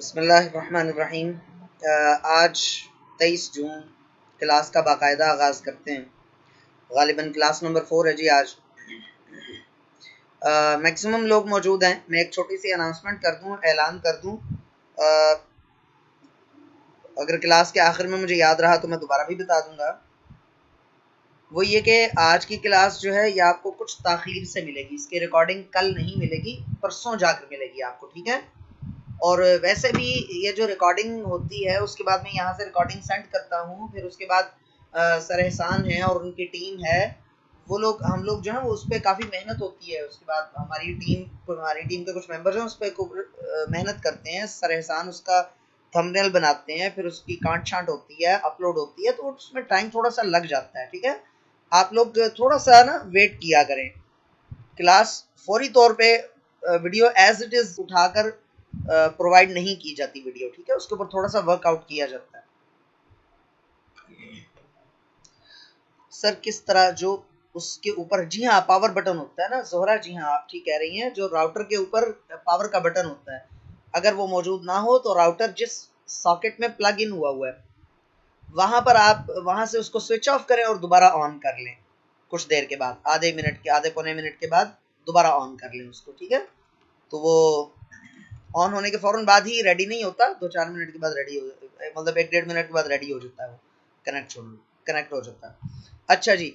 बिस्मिल्लाहिर्रहमानिर्रहीम। आज 23 जून क्लास का बाकायदा आगाज़ करते हैं। गालिबन क्लास नंबर 4 है जी। आज मैक्सिमम लोग मौजूद हैं। मैं एक छोटी सी अनाउंसमेंट कर दूं, ऐलान कर दूं। अगर क्लास के आखिर में मुझे याद रहा तो मैं दोबारा भी बता दूंगा। वो ये कि आज की क्लास जो है ये आपको कुछ ताख़ीर से मिलेगी। इसकी रिकॉर्डिंग कल नहीं मिलेगी, परसों जाकर मिलेगी आपको, ठीक है। और वैसे भी ये जो रिकॉर्डिंग होती है उसके बाद मैं यहाँ से रिकॉर्डिंग सेंड करता हूँ, फिर उसके बाद सर एहसान है और उनकी टीम है, वो लोग, हम लोग जो है वो उस पर काफ़ी मेहनत होती है। उसके बाद हमारी टीम के कुछ मेंबर्स हैं उस पर मेहनत करते हैं। सर एहसान उसका थंबनेल बनाते हैं, फिर उसकी कांट छांट होती है, अपलोड होती है, तो उसमें टाइम थोड़ा सा लग जाता है, ठीक है। आप लोग थोड़ा सा ना वेट किया करें। क्लास फौरी तौर पे वीडियो एज इट इज़ उठाकर प्रोवाइड नहीं की जाती वीडियो, ठीक है। उसके ऊपर थोड़ा सा वर्कआउट किया जाता है। सर किस तरह? जो उसके ऊपर, जी हाँ, पावर बटन होता है ना जोहरा, जी हाँ आप ठीक कह रही हैं। जो राउटर के ऊपर पावर का बटन होता है, अगर वो मौजूद ना हो तो राउटर जिस सॉकेट में प्लग इन हुआ है वहां पर आप वहां से उसको स्विच ऑफ करें और दोबारा ऑन कर लें। कुछ देर के बाद, आधे पौने मिनट के बाद दोबारा ऑन कर लें उसको, ठीक है। तो वो ऑन होने के फौरन बाद ही रेडी नहीं होता, 2-4 मिनट के बाद रेडी हो, मतलब 1-1.5 मिनट के बाद रेडी हो जाता है वो, कनेक्ट हो जाता है। अच्छा जी,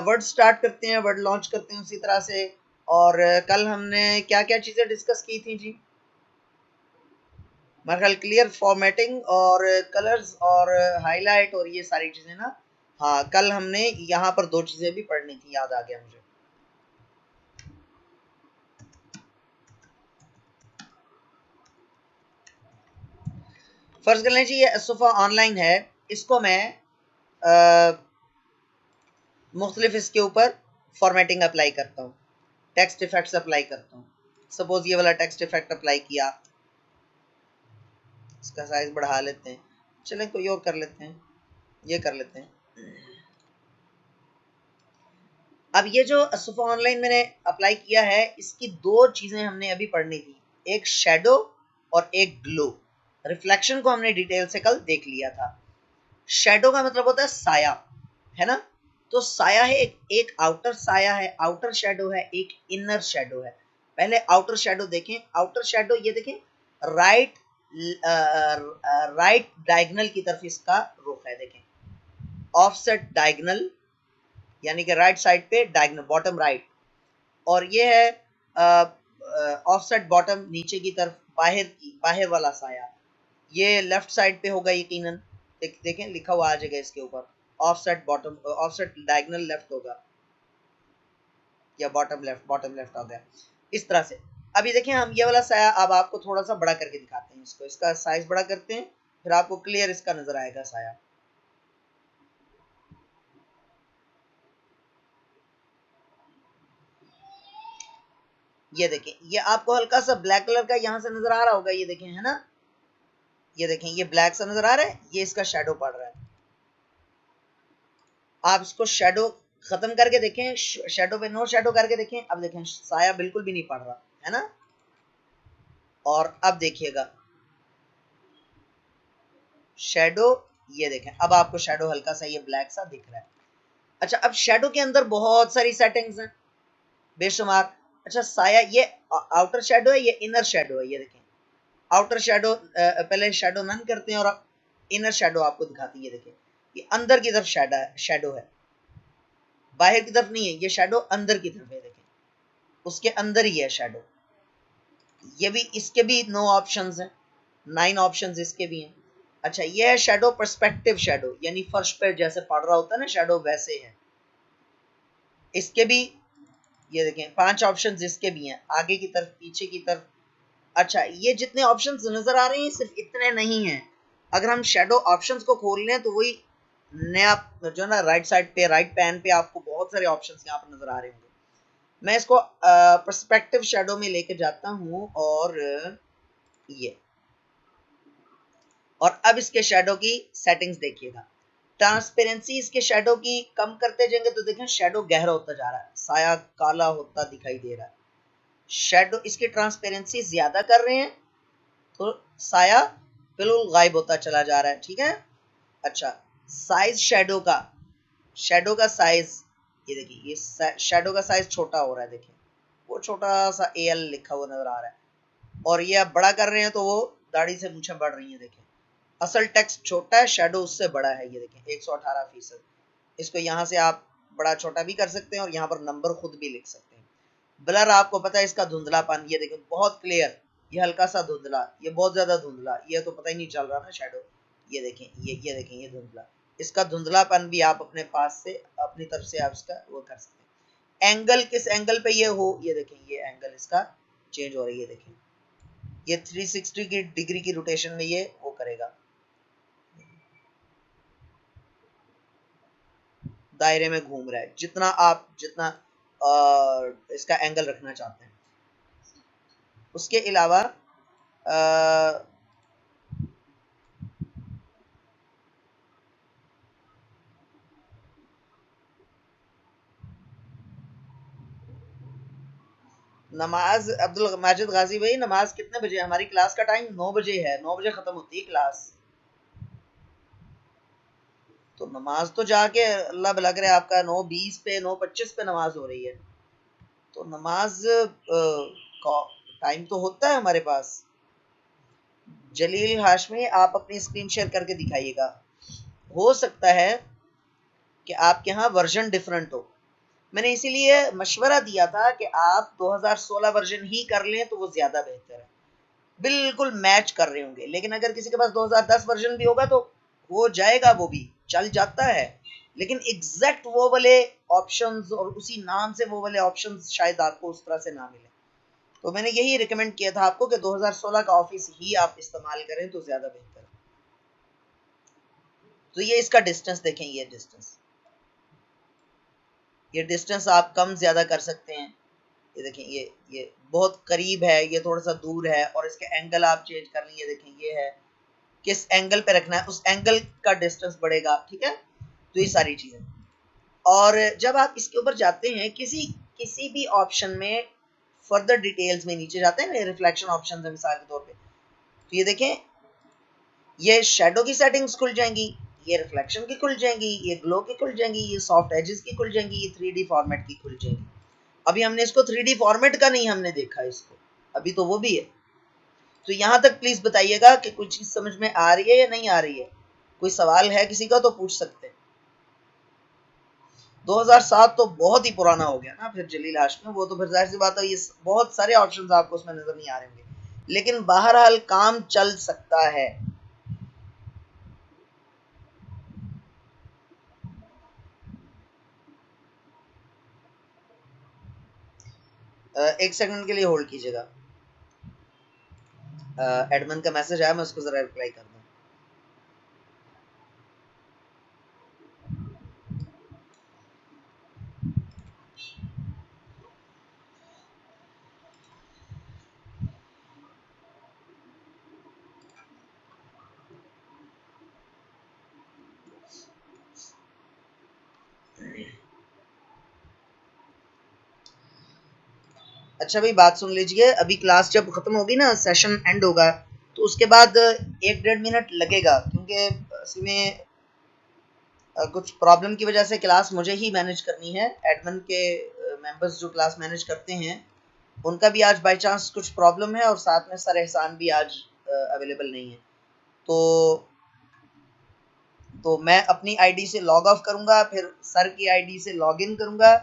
वर्ड स्टार्ट करते हैं, वर्ड लॉन्च करते हैं उसी तरह से। और कल हमने क्या क्या चीज़ें डिस्कस की थी जी? मेरा ख्याल क्लियर फॉर्मेटिंग और कलर्स और हाईलाइट और ये सारी चीज़ें ना। हाँ, कल हमने यहाँ पर 2 चीज़ें भी पढ़नी थी, याद आ गया मुझे। फर्ज कर लें जी ये सोफा ऑनलाइन है, इसको मैं मुख्तलिफ इसके ऊपर फॉर्मेटिंग अप्लाई करता हूँ, टेक्स्ट इफेक्ट्स अप्लाई करता हूँ। सपोज ये वाला टेक्स्ट इफेक्ट अप्लाई किया, इसका साइज बढ़ा लेते हैं, चलें कोई और कर लेते हैं, ये कर लेते हैं। अब ये जो सोफा ऑनलाइन मैंने अप्लाई किया है, इसकी 2 चीज़ें हमने अभी पढ़नी थी, एक शेडो और एक ग्लो। रिफ्लेक्शन को हमने डिटेल से कल देख लिया था। शेडो का मतलब होता है साया, है ना। तो साया है, एक आउटर साया है, आउटर शेडो है, एक इनर शेडो है। पहले आउटर शेडो देखें। आउटर शेडो ये देखें, राइट राइट डायगोनल की तरफ इसका रुख है, देखें, ऑफसेट डायगोनल, यानी कि राइट साइड पे डायगोनल, बॉटम राइट। और ये है ऑफसेट बॉटम, नीचे की तरफ बाहर वाला साया, ये लेफ्ट साइड पे होगा यकीनन। देखें लिखा हुआ आ जाएगा इसके ऊपर, offset bottom, offset diagonal left होगा, या बॉटम लेफ्ट हो गया, इस तरह से। अभी देखें हम ये वाला साया अब आपको थोड़ा सा बड़ा करके दिखाते हैं, इसको, इसका साइज बड़ा करते हैं, फिर आपको क्लियर इसका नजर आएगा साया। ये देखें, ये आपको हल्का सा ब्लैक कलर का यहाँ से नजर आ रहा होगा, ये देखें, है ना। ये देखें, ये ब्लैक सा नजर आ रहा है, ये इसका शेडो पड़ रहा है। आप इसको शेडो खत्म करके देखें, शेडो पे नो शेडो करके देखें, अब देखें साया बिल्कुल भी नहीं पड़ रहा, है ना। और अब देखिएगा शेडो, ये देखें, अब आपको शेडो हल्का सा ये ब्लैक सा दिख रहा है। अच्छा, अब शेडो के अंदर बहुत सारी सेटिंग्स हैं, बेशुमार। अच्छा, साया ये आउटर शेडो है, ये इनर शेडो है, ये देखें। आउटर शेडो पहले शेडो नन करते हैं और इनर शेडो आपको दिखाती है, ये देखें, ये अंदर की तरफ शेडो है, बाहर की तरफ नहीं है, ये शेडो अंदर की तरफ है, देखें, उसके अंदर ही है शेडो। ये भी, इसके भी 9 ऑप्शंस हैं, 9 ऑप्शंस इसके भी हैं। अच्छा, ये है शेडो पर्सपेक्टिव शेडो, यानी फर्श पर जैसे पड़ रहा होता है ना शेडो, वैसे है। इसके भी ये देखें 5 ऑप्शंस इसके भी हैं, आगे की तरफ, पीछे की तरफ। अच्छा, ये जितने ऑप्शंस नजर आ रहे हैं सिर्फ इतने नहीं हैं। अगर हम शेडो ऑप्शंस को खोल लें तो वही नया जो ना राइट साइड पे, राइट पैन पे आपको बहुत सारे ऑप्शंस यहाँ पर नजर आ रहे होंगे। मैं इसको पर्सपेक्टिव शेडो में लेके जाता हूँ, और ये, और अब इसके शेडो की सेटिंग्स देखिएगा। ट्रांसपेरेंसी इसके शेडो की कम करते जाएंगे तो देखें शेडो गहरा होता जा रहा है, साया काला होता दिखाई दे रहा है। शेडो इसकी ट्रांसपेरेंसी ज्यादा कर रहे हैं तो साया बिल्कुल गायब होता चला जा रहा है, ठीक है। अच्छा, साइज शेडो का साइज, ये देखिए ये शेडो का साइज छोटा हो रहा है, देखिए वो छोटा सा एल लिखा हुआ नजर आ रहा है, और ये आप बड़ा कर रहे हैं तो वो दाढ़ी से मूछें बढ़ रही हैं, देखिए असल टेक्स्ट छोटा है, शेडो उससे बड़ा है, ये देखिए 118%। इसको यहाँ से आप बड़ा छोटा भी कर सकते हैं और यहाँ पर नंबर खुद भी लिख सकते हैं। ब्लर आपको पता है इसका धुंधलापन, ये देखिए बहुत क्लियर, ये हल्का सा धुंधला, ये बहुत ज्यादा धुंधला, ये तो पता ही नहीं चल रहा ना शेडो, ये देखें, ये देखें, ये धुंधला, इसका धुंधलापन भी आप अपने पास से अपनी तरफ से आप इसका वो कर सकते हैं। एंगल किस एंगल पे ये हो, ये देखें ये एंगल इसका चेंज हो रही है, देखें ये 360 की डिग्री की रोटेशन में ये वो करेगा, दायरे में घूम रहा है, जितना आप जितना इसका एंगल रखना चाहते हैं। उसके अलावा नमाज, अब्दुल माजिद गाजी भाई, नमाज कितने बजे? हमारी क्लास का टाइम 9 बजे है, 9 बजे खत्म होती है क्लास, तो नमाज तो जाके अल्लाह भला करे आपका 9:20 पे 9:25 पे नमाज हो रही है, तो नमाज टाइम तो होता है हमारे पास। जलील हाशमी, आप अपनी स्क्रीन शेयर करके दिखाइएगा, हो सकता है कि आपके यहाँ वर्जन डिफरेंट हो, मैंने इसीलिए मशवरा दिया था कि आप 2016 वर्जन ही कर लें तो वो ज्यादा बेहतर है, बिल्कुल मैच कर रहे होंगे। लेकिन अगर किसी के पास 2010 वर्जन भी होगा तो हो जाएगा, वो भी चल जाता है, लेकिन एग्जैक्ट वो वाले ऑप्शंस और उसी नाम से वो वाले ऑप्शंस शायद आपको उस तरह से ना मिले, तो मैंने यही रिकमेंड किया था आपको कि 2016 का ऑफिस ही आप इस्तेमाल करें तो ज्यादा बेहतर है। तो ये इसका डिस्टेंस देखें, ये डिस्टेंस आप कम ज्यादा कर सकते हैं, ये देखें ये बहुत करीब है, ये थोड़ा सा दूर है, और इसके एंगल आप चेंज कर लेंगे, देखें ये है, किस एंगल पे रखना है उस एंगल का डिस्टेंस बढ़ेगा, ठीक है। तो ये सारी चीजें, और जब आप इसके ऊपर जाते हैं किसी किसी भी ऑप्शन में फर्दर डिटेल्स में नीचे जाते हैं ना, रिफ्लेक्शन ऑप्शन है मिसाल के तौर पे, तो ये देखें ये शेडो की सेटिंग्स खुल जाएंगी, ये रिफ्लेक्शन की खुल जाएंगी, ये ग्लो की खुल जाएंगी, ये सॉफ्ट एजेस की खुल जाएंगी, ये 3D फॉर्मेट की खुल जाएंगी। अभी हमने इसको 3D फॉर्मेट का नहीं हमने देखा इसको, अभी तो वो भी है। तो यहाँ तक प्लीज बताइएगा कि कोई चीज समझ में आ रही है या नहीं आ रही है, कोई सवाल है किसी का तो पूछ सकते हैं। 2007 तो बहुत ही पुराना हो गया ना फिर जलील हाशमी, वो तो फिर जाहिर सी बात है ये बहुत सारे ऑप्शंस आपको उसमें नजर नहीं आ रहे होंगे, लेकिन बहरहाल काम चल सकता है। एक सेकंड के लिए होल्ड कीजिएगा, एडमिन का मैसेज आया, मैं उसको जरा रिप्लाई कर दूं। अच्छा भाई बात सुन लीजिए, अभी क्लास जब खत्म होगी ना, सेशन एंड होगा, तो उसके बाद 1-1.5 मिनट लगेगा, क्योंकि इसमें कुछ प्रॉब्लम की वजह से क्लास मुझे ही मैनेज करनी है, एडमिन के मेंबर्स जो क्लास मैनेज करते हैं उनका भी आज बाय चांस कुछ प्रॉब्लम है, और साथ में सर एहसान भी आज अवेलेबल नहीं है, तो मैं अपनी आईडी से लॉग ऑफ करूंगा, फिर सर की आईडी से लॉग इन करूंगा,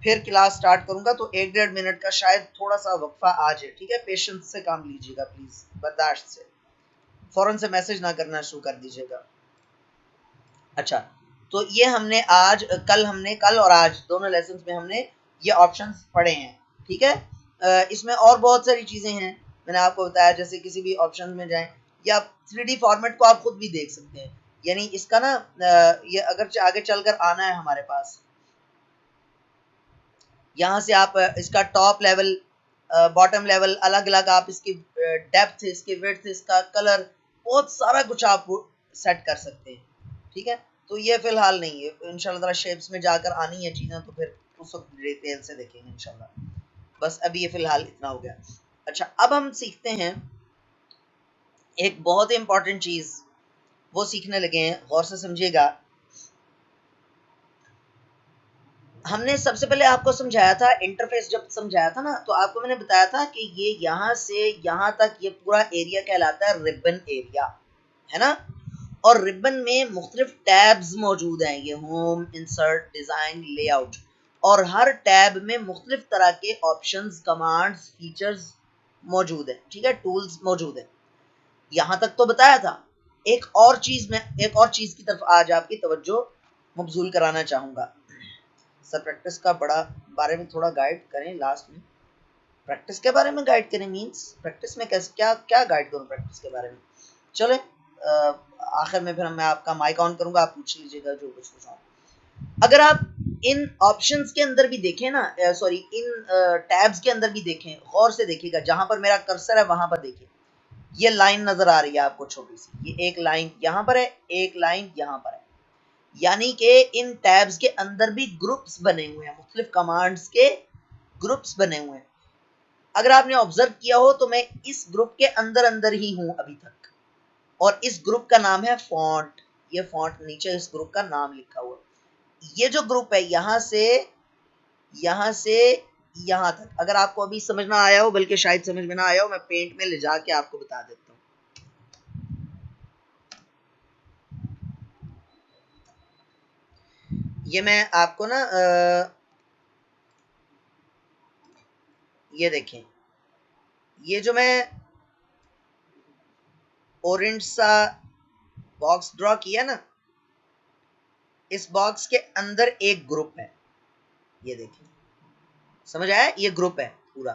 फिर क्लास स्टार्ट करूंगा, तो 1-1.5 मिनट का शायद थोड़ा सा वक्फा आ जाए, ठीक है। पेशेंस से काम लीजिएगा प्लीज, बर्दाश्त से, फौरन से मैसेज ना करना शुरू कर दीजिएगा। अच्छा, तो ये हमने आज कल और आज दोनों लेसन में हमने ये ऑप्शंस पढ़े हैं, ठीक है। इसमें और बहुत सारी चीजें हैं, मैंने आपको बताया, जैसे किसी भी ऑप्शन में जाएं, या 3D फॉर्मेट को आप खुद भी देख सकते हैं, यानी इसका ना ये अगर आगे चलकर आना है हमारे पास, यहाँ से आप इसका टॉप लेवल बॉटम लेवल अलग अलग, आप इसकी डेप्थ, इसकी विड्थ, इसका कलर, बहुत सारा कुछ आप सेट कर सकते हैं, ठीक है। तो ये फिलहाल नहीं है, इंशाल्लाह ताला शेप्स में जाकर आनी है चीज़ें, तो फिर उस वक्त डिटेल से देखेंगे इंशाल्लाह। बस अभी ये फिलहाल इतना हो गया। अच्छा, अब हम सीखते हैं एक बहुत ही इंपॉर्टेंट चीज वो सीखने लगे हैं, गौर से समझिएगा। हमने सबसे पहले आपको समझाया था, इंटरफेस जब समझाया था ना, तो आपको मैंने बताया था कि ये यहाँ से यहाँ तक ये पूरा एरिया कहलाता है रिबन एरिया, है ना। और रिबन में मुख्तलिफ टैब्स मौजूद हैं, ये होम, इंसर्ट, डिजाइन, लेआउट, और हर टैब में मुख्तलिफ तरह के ऑप्शंस, कमांड्स, फीचर्स मौजूद है, ठीक है, टूल्स मौजूद है। यहाँ तक तो बताया था। एक और चीज की तरफ आज आपकी तवज्जो मबजूल कराना चाहूंगा। सर प्रैक्टिस का बड़ा बारे में थोड़ा गाइड करें लास्ट में। प्रैक्टिस के बारे में गाइड करें मींस प्रैक्टिस में कैसे क्या क्या गाइड करूं प्रैक्टिस के बारे में। चले आखिर में फिर मैं आपका माइक ऑन करूंगा, आप पूछ लीजिएगा जो कुछ पूछा। अगर आप इन ऑप्शंस के अंदर भी देखें ना, सॉरी इन टैब्स के अंदर भी देखें, गौर से देखिएगा, जहां पर मेरा कर्सर है वहां पर देखिए, ये लाइन नजर आ रही है आपको छोटी सी, ये एक लाइन यहाँ पर है, एक लाइन यहाँ पर है, यानी कि इन टैब्स के अंदर भी ग्रुप्स बने हुए हैं, मुख्तलिफ कमांड्स के ग्रुप्स बने हुए हैं। अगर आपने ऑब्जर्व किया हो तो मैं इस ग्रुप के अंदर अंदर ही हूं अभी तक, और इस ग्रुप का नाम है फॉन्ट। ये फॉन्ट नीचे इस ग्रुप का नाम लिखा हुआ। ये जो ग्रुप है यहां से यहां तक, अगर आपको अभी समझ ना आया हो, बल्कि शायद समझ में ना आया हो, मैं पेंट में ले जाके आपको बता देता हूँ। ये मैं आपको ना ये देखें, ये जो मैं ऑरेंज सा बॉक्स ड्रॉ किया ना, इस बॉक्स के अंदर एक ग्रुप है, ये देखिए, समझ आया, ये ग्रुप है पूरा।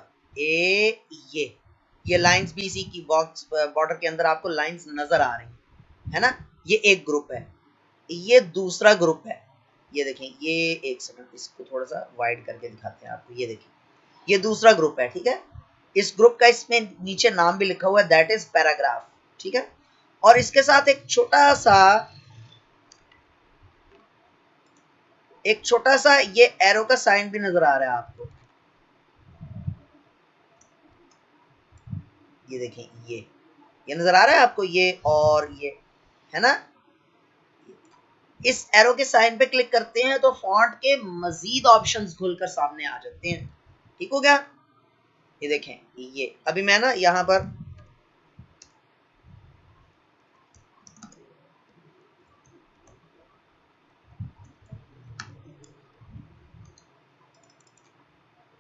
ये लाइंस भी इसी की बॉक्स बॉर्डर के अंदर आपको लाइंस नजर आ रही है ना, ये एक ग्रुप है। ये दूसरा ग्रुप है, ये देखें, ये एक सेकंड इसको थोड़ा सा वाइड करके दिखाते हैं आपको, ये देखिए, ये दूसरा ग्रुप है, ठीक है। इस ग्रुप का इसमें नीचे नाम भी लिखा हुआ है, दैट इज पैराग्राफ, ठीक है। और इसके साथ एक छोटा सा ये एरो का साइन भी नजर आ रहा है आपको, ये देखें, ये नजर आ रहा है आपको, ये और ये, है ना। इस एरो के साइन पे क्लिक करते हैं तो फॉन्ट के मजीद ऑप्शंस खुलकर सामने आ जाते हैं, ठीक हो गया। ये देखें, ये अभी मैं ना यहां पर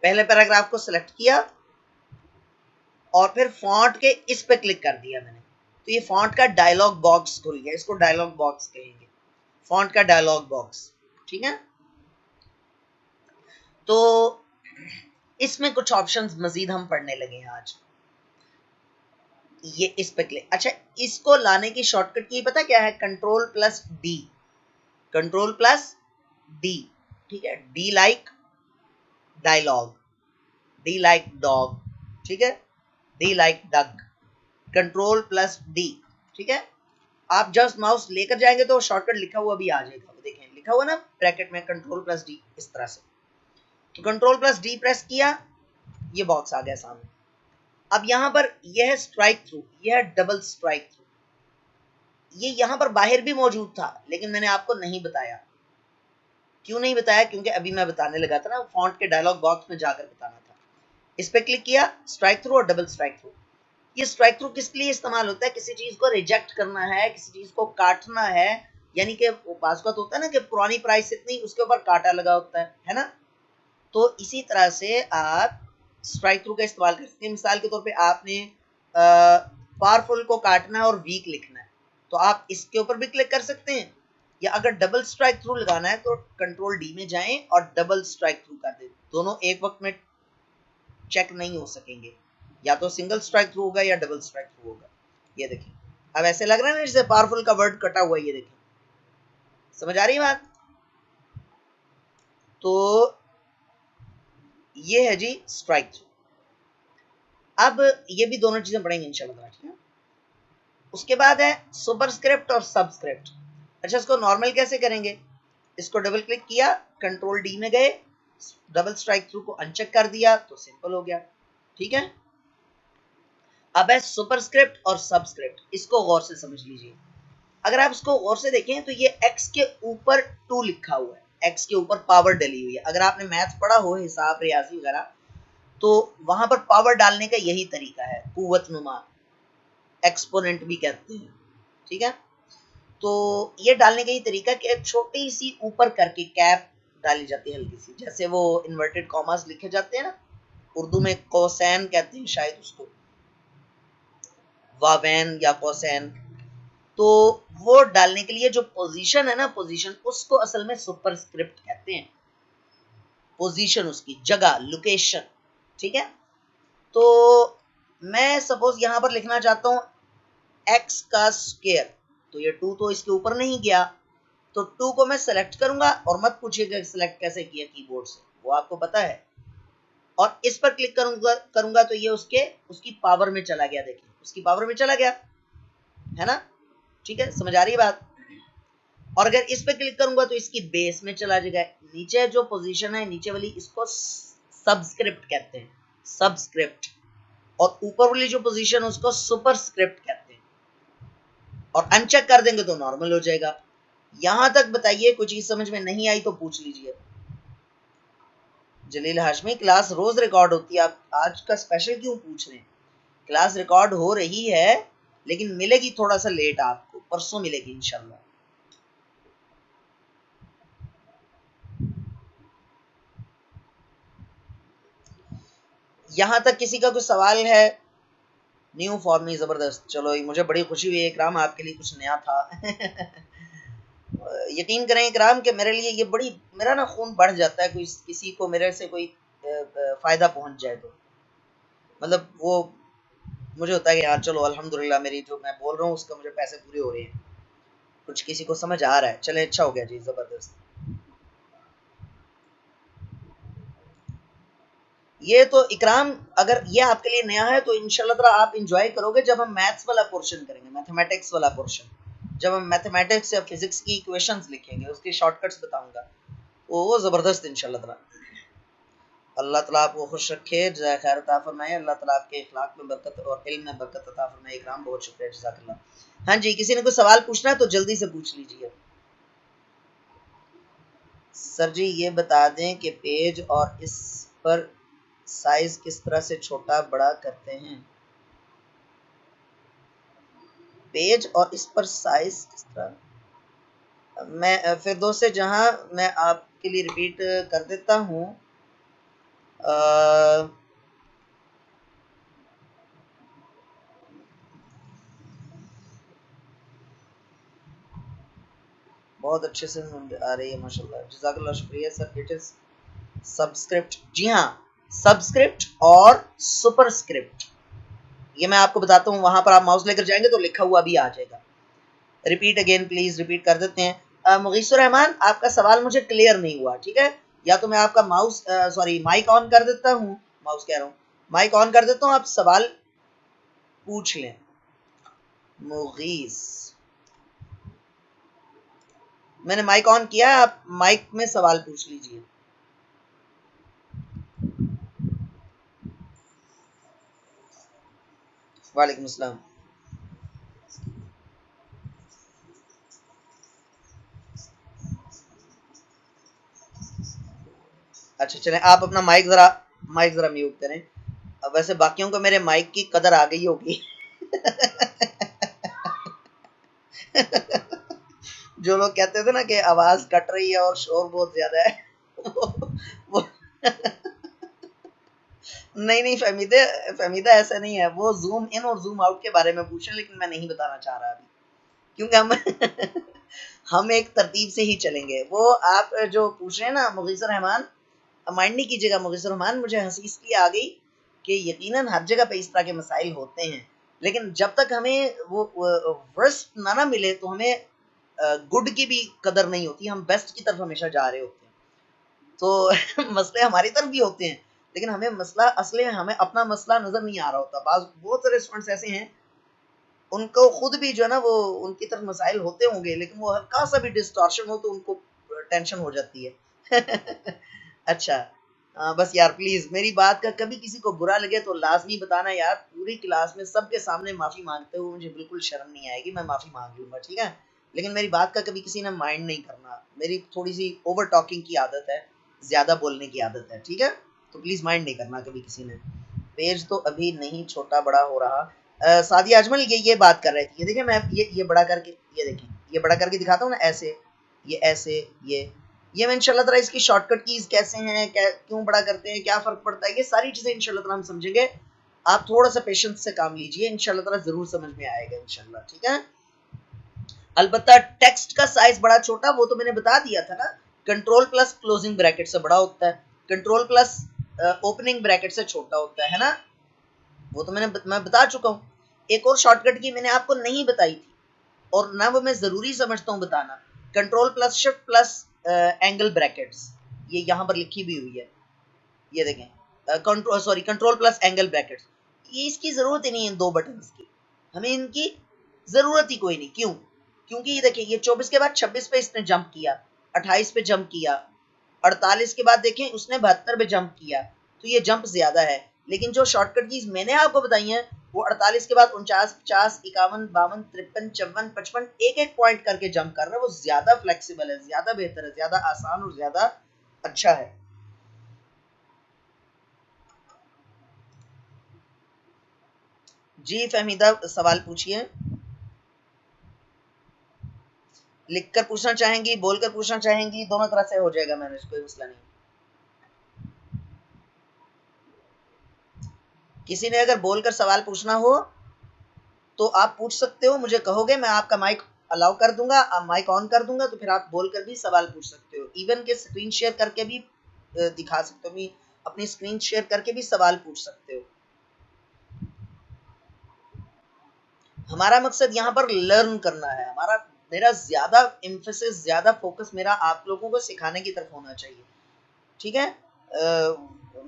पहले पैराग्राफ को सिलेक्ट किया और फिर फॉन्ट के इस पे क्लिक कर दिया मैंने, तो ये फॉन्ट का डायलॉग बॉक्स खुल गया, इसको डायलॉग बॉक्स कहेंगे, फॉन्ट का डायलॉग बॉक्स, ठीक है। तो इसमें कुछ ऑप्शंस मजीद हम पढ़ने लगे हैं आज। ये इस पे क्लिक, अच्छा, इसको लाने की शॉर्टकट की पता क्या है, control plus D, control plus D, ठीक है। D like dialogue, D like dog, ठीक है, D like duck, control plus D, ठीक है। आप जस्ट माउस लेकर जाएंगे तो शॉर्टकट लिखा हुआ भी आ जाएगा, देखें लिखा हुआ ना ब्रैकेट में, कंट्रोल प्लस डी, इस तरह से। तो कंट्रोल प्लस डी प्रेस किया, ये बॉक्स आ गया सामने। अब यहां पर यह है स्ट्राइक थ्रू, यह है डबल स्ट्राइक थ्रू। ये यहां पर बाहर भी मौजूद था लेकिन मैंने आपको नहीं बताया। क्यों नहीं बताया? क्योंकि अभी मैं बताने लगा था ना, फॉन्ट के डायलॉग बॉक्स में जाकर बताना था। इस पे क्लिक किया, स्ट्राइक थ्रू और डबल स्ट्राइक थ्रू। ये स्ट्राइक थ्रू किस लिए इस्तेमाल होता है? किसी चीज को रिजेक्ट करना है, किसी चीज को काटना है, यानी कि बात होता है ना कि पुरानी प्राइस इतनी, उसके ऊपर काटा लगा होता है ना। तो इसी तरह से आप स्ट्राइक थ्रू का इस्तेमाल कर सकते हैं। मिसाल के तौर पे आपने पावरफुल को काटना है और वीक लिखना है, तो आप इसके ऊपर भी क्लिक कर सकते हैं। या अगर डबल स्ट्राइक थ्रू लगाना है तो कंट्रोल डी में जाएं और डबल स्ट्राइक थ्रू कर दें। दोनों एक वक्त में चेक नहीं हो सकेंगे, या तो सिंगल स्ट्राइक थ्रू होगा या डबल स्ट्राइक थ्रू होगा। ये देखिए, अब ऐसे लग रहा है ना जैसे पावरफुल का वर्ड कटा हुआ है, ये देखिए, समझ आ रही है बात? तो ये है जी स्ट्राइक थ्रू। अब ये भी दोनों चीजें पढ़ेंगे इंशाल्लाह, ठीक है। उसके बाद है सुपरस्क्रिप्ट और सबस्क्रिप्ट। अच्छा, इसको नॉर्मल कैसे करेंगे? इसको डबल क्लिक किया, कंट्रोल डी में गए, डबल स्ट्राइक थ्रू को अनचेक कर दिया तो सिंपल हो गया, ठीक है। अब है सुपरस्क्रिप्ट और सबस्क्रिप्ट, इसको गौर से समझ लीजिए। अगर आप इसको गौर से देखें तो ये x के ऊपर 2 लिखा हुआ है, x के ऊपर पावर डली हुई है। अगर आपने मैथ पढ़ा हो, हिसाब रियाजी वगैरह, तो वहां पर पावर डालने का यही तरीका है, कुव्वतनुमा, एक्सपोनेंट भी कहते हैं, ठीक है। तो ये डालने का ही तरीका कि छोटी सी ऊपर करके कैप डाली जाती है हल्की सी, जैसे वो इन्वर्टेड कॉमास लिखे जाते हैं ना, उर्दू में कोसैन कहते हैं शायद उसको, वावैन या कोसैन। तो वो डालने के लिए जो पोजीशन है ना, पोजीशन, उसको असल में सुपरस्क्रिप्ट कहते हैं, पोजीशन, उसकी जगह, लोकेशन, ठीक है। तो मैं सपोज यहां पर लिखना चाहता हूं x का स्क्वायर, तो ये 2 तो इसके ऊपर नहीं गया, तो 2 को मैं सेलेक्ट करूंगा, और मत पूछिएगा सिलेक्ट कैसे किया कीबोर्ड से, वो आपको पता है। और इस पर क्लिक करूंगा तो ये उसकी पावर में चला गया, देखिए उसकी पावर में चला गया, है ना, ठीक है, समझ आ रही है बात। और अगर इस पे क्लिक करूंगा तो इसकी बेस में चला जाएगा। नीचे जो पोजीशन है नीचे वाली, इसको सबस्क्रिप्ट कहते हैं, सबस्क्रिप्ट। और ऊपर वाली जो पोजीशन है उसको सुपरस्क्रिप्ट कहते हैं। और अनचेक कर देंगे तो नॉर्मल हो जाएगा। यहां तक बताइए, कोई चीज समझ में नहीं आई तो पूछ लीजिए। जलील हाशमी, क्लास रोज रिकॉर्ड होती है, आप आज का स्पेशल क्यों पूछ रहे हैं? क्लास रिकॉर्ड हो रही है, लेकिन मिलेगी थोड़ा सा लेट, आपको परसों मिलेगी इंशाल्लाह। यहां तक किसी का कुछ सवाल है? न्यू फॉर्म में जबरदस्त, चलो मुझे बड़ी खुशी हुई इकराम, आपके लिए कुछ नया था। यकीन करें इकराम कि मेरे लिए ये बड़ी, मेरा ना खून बढ़ जाता है, कोई किसी को मेरे से कोई फायदा पहुंच जाए तो, मतलब वो मुझे होता है कि यार चलो अल्हम्दुलिल्लाह, मेरी जो मैं बोल रहा हूँ उसका मुझे पैसे पूरे हो रहे हैं, कुछ किसी को समझ आ रहा है, चले अच्छा हो गया जी, जबरदस्त। ये तो इकराम, अगर ये आपके लिए नया है तो इंशाल्लाह ताला आप इंजॉय करोगे जब हम मैथ्स वाला पोर्शन करेंगे, मैथमेटिक्स वाला पोर्शन, जब हम मैथमेटिक्स या फिजिक्स की इक्वेशंस लिखेंगे, उसके शॉर्टकट्स बताऊंगा, वो जबरदस्त इंशाल्लाह ताला। अल्लाह ताला आपको खुश रखे, जज़ाए खैर अता फरमाए, अल्लाह ताला आपके इखलाक में बरकत और इल्म में बरकत अता फरमाए। इकराम, बहुत शुक्रिया, जज़ाकल्लाह। हाँ जी, किसी ने कोई सवाल पूछना है तो जल्दी से पूछ लीजिए। सर जी ये बता दें कि पेज और इस पर साइज किस तरह से छोटा बड़ा करते हैं? पेज और इस पर साइज किस तरह? मैं फिरदौस से जहां, मैं आपके लिए रिपीट कर देता हूँ। बहुत अच्छे से आ रही है माशाल्लाह, जज़ाकल्लाह, शुक्रिया सर। इट इज सबस्क्रिप्ट, जी हाँ, सबस्क्रिप्ट और सुपरस्क्रिप्ट, ये मैं आपको बताता हूँ। वहां पर आप माउस लेकर जाएंगे तो लिखा हुआ भी आ जाएगा। रिपीट अगेन प्लीज, रिपीट कर देते हैं। मुगीसुर रहमान, आपका सवाल मुझे क्लियर नहीं हुआ, ठीक है, या तो मैं आपका माउस सॉरी माइक ऑन कर देता हूँ, माउस कह रहा हूँ, माइक ऑन कर देता हूँ, आप सवाल पूछ लें। मुगीस, मैंने माइक ऑन किया है, आप माइक में सवाल पूछ लीजिए। वालेकुम अस्सलाम। अच्छा चलें, आप अपना माइक जरा म्यूट करें। अब वैसे बाकियों को मेरे माइक की कदर आ गई होगी। जो लोग कहते थे ना कि आवाज कट रही है और शोर बहुत ज्यादा है, वो नहीं नहीं फहमीदे, फहमीदा ऐसा नहीं है, वो जूम इन और जूम आउट के बारे में पूछे, लेकिन मैं नहीं बताना चाह रहा अभी, क्योंकि हम हम एक तरतीब से ही चलेंगे। वो आप जो पूछ रहे हैं ना मुगीसुर रहमान, माइंड नहीं कीजिएगा मुगीसुर रहमान, मुझे हंसी इसलिए आ गई कि यकीनन हर जगह पे इस तरह के मसाइल होते हैं, लेकिन जब तक हमें वो वर्स्ट ना मिले तो हमें गुड की भी कदर नहीं होती, हम बेस्ट की तरफ हमेशा जा रहे होते हैं। तो मसले हमारी तरफ भी होते हैं, लेकिन हमें मसला असले हमें अपना मसला नजर नहीं आ रहा होता। बहुत सारे स्टूडेंट्स ऐसे हैं, उनको खुद भी जो है ना, वो उनकी तरफ मसाइल होते होंगे, लेकिन वो हल्का सा भी डिस्टॉर्शन हो तो उनको टेंशन हो जाती है। अच्छा, बस यार प्लीज मेरी बात का कभी किसी को बुरा लगे तो लाजमी बताना यार, पूरी क्लास में सबके सामने माफी मांगते हुए मुझे बिल्कुल शर्म नहीं आएगी, मैं माफी मांग लूंगा, ठीक है। लेकिन मेरी बात का कभी किसी ने माइंड नहीं करना, मेरी थोड़ी सी ओवर टॉकिंग की आदत है, ज्यादा बोलने की आदत है, ठीक है। तो प्लीज माइंड नहीं करना कभी किसी ने। पेज तो अभी नहीं छोटा बड़ा हो रहा। सादिया अजमल ये बात कर रही थी, ये देखिए मैं ये बड़ा करके, ये देखें ये बड़ा करके दिखाता हूँ ना, ऐसे ये ऐसे ये मैं इंशाल्लाह ताला इसकी शॉर्टकट कीज कैसे हैं, क्यों बड़ा करते हैं, क्या फर्क पड़ता है, ये सारी चीजें इंशाल्लाह ताला हम समझेंगे। आप थोड़ा सा पेशेंस से काम लीजिए, इंशाल्लाह ताला जरूर समझ में आएगा इंशाल्लाह, ठीक है। अलबत्ता टेक्स्ट का साइज बड़ा छोटा वो तो मैंने बता दिया था ना, कंट्रोल प्लस क्लोजिंग ब्रैकेट से बड़ा होता है, कंट्रोल प्लस ओपनिंग ब्रैकेट से छोटा होता है ना, वो तो मैं बता चुका हूँ। एक और शॉर्टकट की मैंने आपको नहीं बताई थी और ना वो मैं जरूरी समझता हूँ बताना, control plus shift plus angle brackets, ये यहाँ पर लिखी भी हुई है, ये देखें कंट्रोल प्लस एंगल ब्रैकेट्स, ये इसकी जरूरत ही नहीं है इन दो बटन की, हमें इनकी जरूरत ही कोई नहीं। क्यों? क्योंकि ये देखिए ये 24 के बाद 26 पे इसने जंप किया, 28 पे जंप किया, 48 के बाद देखें उसने 72 पे जंप किया, तो ये जंप ज्यादा है। लेकिन जो शॉर्टकट कीज मैंने आपको बताई हैं वो 48 के बाद 49, 50, 51, 52, 53, 54, 55 एक एक पॉइंट करके जंप कर रहा है, वो ज्यादा फ्लेक्सिबल है, ज्यादा बेहतर है, ज्यादा आसान और ज्यादा अच्छा है। जी फहमीदा सवाल पूछिए, लिखकर पूछना चाहेंगी, बोलकर पूछना चाहेंगी, दोनों तरह से हो जाएगा मैनेज, कोई मसला नहीं। किसी ने अगर बोलकर सवाल पूछना हो तो आप पूछ सकते हो, मुझे कहोगे मैं आपका माइक अलाउ कर दूंगा, आप माइक ऑन कर दूंगा, तो फिर आप बोलकर भी सवाल पूछ सकते हो, इवन के स्क्रीन शेयर करके भी दिखा सकते हो, अपनी स्क्रीन शेयर करके भी सवाल पूछ सकते हो। हमारा मकसद यहाँ पर लर्न करना है, मेरा ज्यादा एम्फेसिस, ज्यादा फोकस मेरा आप लोगों को सिखाने की तरफ होना चाहिए, ठीक है।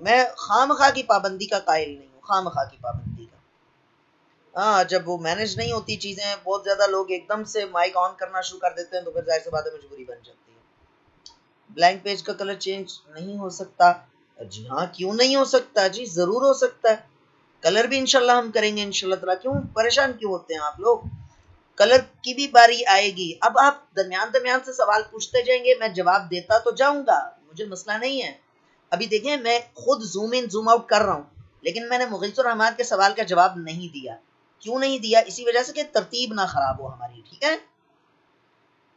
मैं खामखा की पाबंदी का कायल नहीं हूँ, खामखा की पाबंदी का। हाँ, जब वो मैनेज नहीं होती चीजें, बहुत ज्यादा लोग एकदम से माइक ऑन करना शुरू कर देते हैं, तो फिर जाहिर सी बात है मजबूरी बन जाती है। ब्लैंक पेज का कलर चेंज नहीं हो सकता? जी हाँ, क्यों नहीं हो सकता जी, जरूर हो सकता है। कलर भी इंशाल्लाह हम करेंगे इंशाल्लाह ताला, क्यों परेशान क्यों होते हैं आप लोग, कलर की भी बारी आएगी। अब आप दरमियान दरमियान से सवाल पूछते जाएंगे, मैं जवाब देता तो जाऊंगा, मुझे मसला नहीं है। अभी देखें मैं खुद जूम इन जूम आउट कर रहा हूँ, लेकिन मैंने मुगीसुर रहमान के सवाल का जवाब नहीं दिया। क्यों नहीं दिया? इसी वजह से कि तरतीब ना खराब हो हमारी, ठीक है।